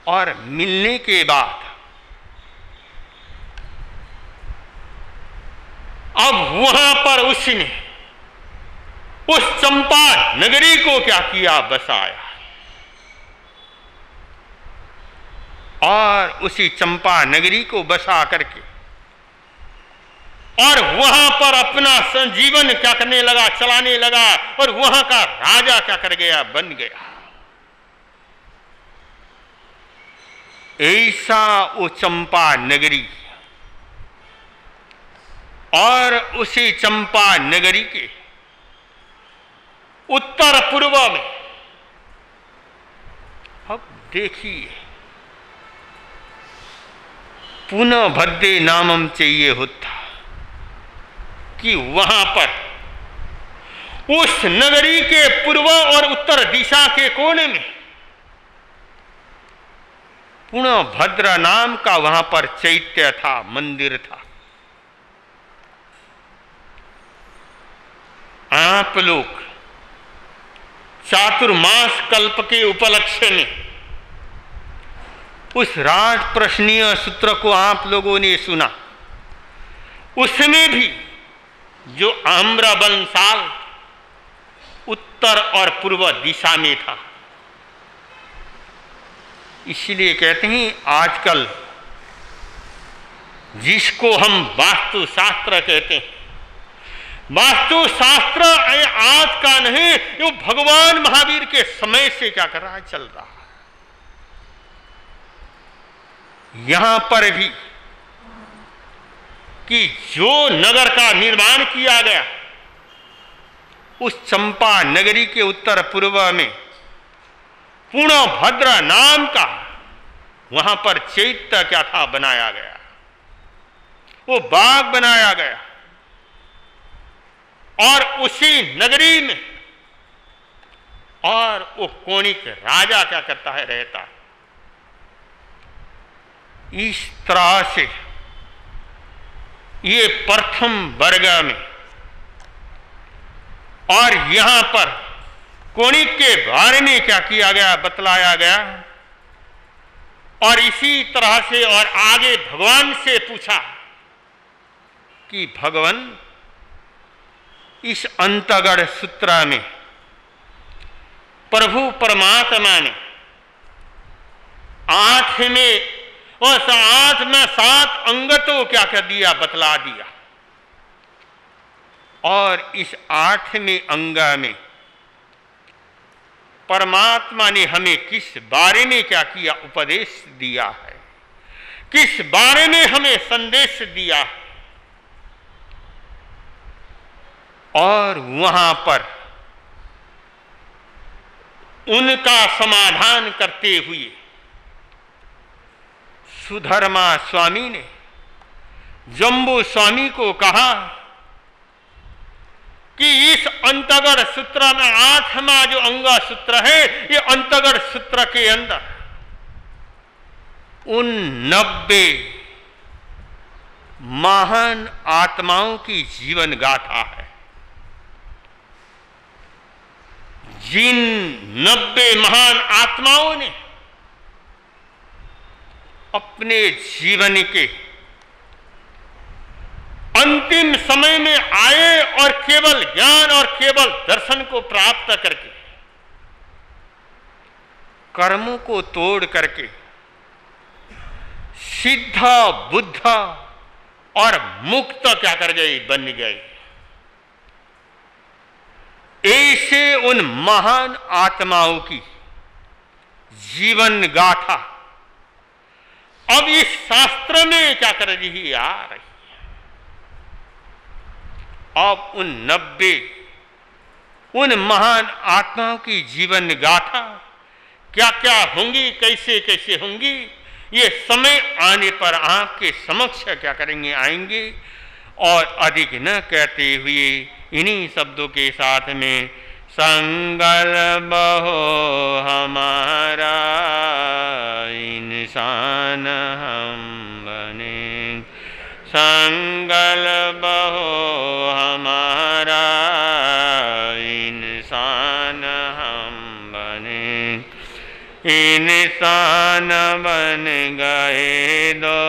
और मिलने के बाद अब वहां पर उसने उस चंपा नगरी को क्या किया, बसाया। और उसी चंपा नगरी को बसा करके और वहां पर अपना जीवन क्या करने लगा, चलाने लगा। और वहां का राजा क्या कर गया, बन गया। ऐसा वो चंपा नगरी और उसी चंपा नगरी के उत्तर पूर्व में, अब देखिए, पुनः भद्दे नामम चाहिए होता कि वहां पर उस नगरी के पूर्व और उत्तर दिशा के कोने में पुनः भद्र नाम का वहां पर चैत्य था, मंदिर था। आप लोग चातुर्मास कल्प के उपलक्ष्य में उस राज प्रश्नीय सूत्र को आप लोगों ने सुना। उसमें भी जो आम्रवन साल उत्तर और पूर्व दिशा में था, इसलिए कहते हैं आजकल जिसको हम वास्तुशास्त्र कहते हैं, वास्तुशास्त्र आज का नहीं, वो भगवान महावीर के समय से क्या कर रहा है, चल रहा है। यहां पर भी कि जो नगर का निर्माण किया गया, उस चंपा नगरी के उत्तर पूर्व में पूर्ण भद्र नाम का वहां पर चैत्य क्या था, बनाया गया। वो बाग बनाया गया और उसी नगरी में और वो कोणिक राजा क्या करता है, रहता है। इस तरह से ये प्रथम वर्ग में और यहां पर कोणिक के बारे में क्या किया गया, बतलाया गया। और इसी तरह से और आगे भगवान से पूछा कि भगवान इस अंतगढ़ सूत्र में प्रभु परमात्मा ने 8 में और 8 में 7 अंग तो क्या कर दिया, बतला दिया। और इस 8वें अंग में परमात्मा ने हमें किस बारे में क्या किया, उपदेश दिया है, किस बारे में हमें संदेश दिया है। और वहां पर उनका समाधान करते हुए सुधर्मा स्वामी ने जम्बू स्वामी को कहा कि इस अंतगढ़ सूत्र में 8वां जो अंगा सूत्र है, ये अंतगढ़ सूत्र के अंदर उन 90 महान आत्माओं की जीवन गाथा है। जिन 90 महान आत्माओं ने अपने जीवन के अंतिम समय में आए और केवल ज्ञान और केवल दर्शन को प्राप्त करके कर्मों को तोड़ करके सिद्ध बुद्ध और मुक्त क्या कर गए, बन गए। ऐसे उन महान आत्माओं की जीवन गाथा अब इस शास्त्र में क्या कर रही आ रही। अब उन 90 उन महान आत्माओं की जीवन गाथा क्या क्या होंगी, कैसे कैसे होंगी, ये समय आने पर आपके समक्ष क्या करेंगे, आएंगे। और अधिक न कहते हुए इन्हीं शब्दों के साथ में संकल्प हो हमारा इंसान हम बने, संकल्प हो हमारा इंसान हम बने, इंसान बन गए दो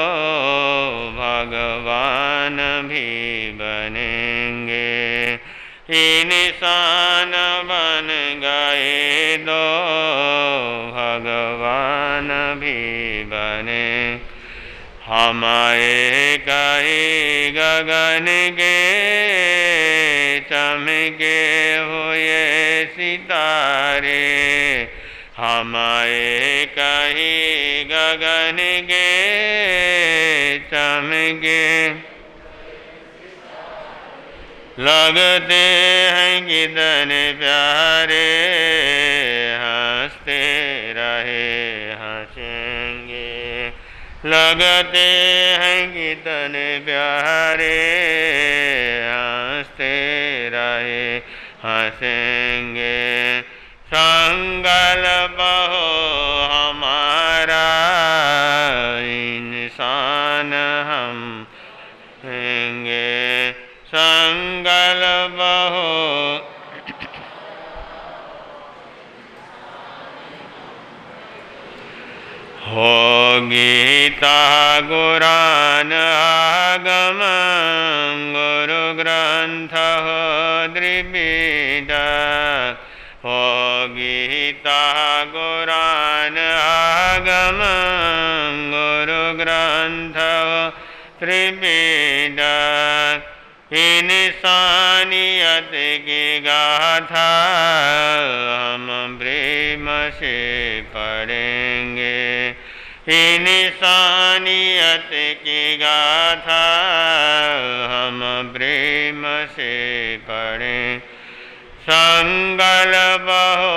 भगवान भी बनेंगे, इंसान बन गए दो भगवान भी बने। हमारे कहे गगन के चमके हुए सितारे, हमारे कहे गगन के चमके लगते हैं कितने प्यारे, हंसते रहे हंसेंगे, लगते हैं कितने प्यारे, हंसते रहे हंसेंगे। संकल्प हो हमारा इंसान हम होंगे, संकल्प हो गीता कुरान आगम गुरु ग्रंथ हो त्रिपिटक, हो गीता कुरान आगम गुरु ग्रंथ हो त्रिपिटक, इंसानियत की गाथा हम प्रेम से पढ़ेंगे, इंसानियत की गाथा हम प्रेम से पढ़ें। संकल्प हो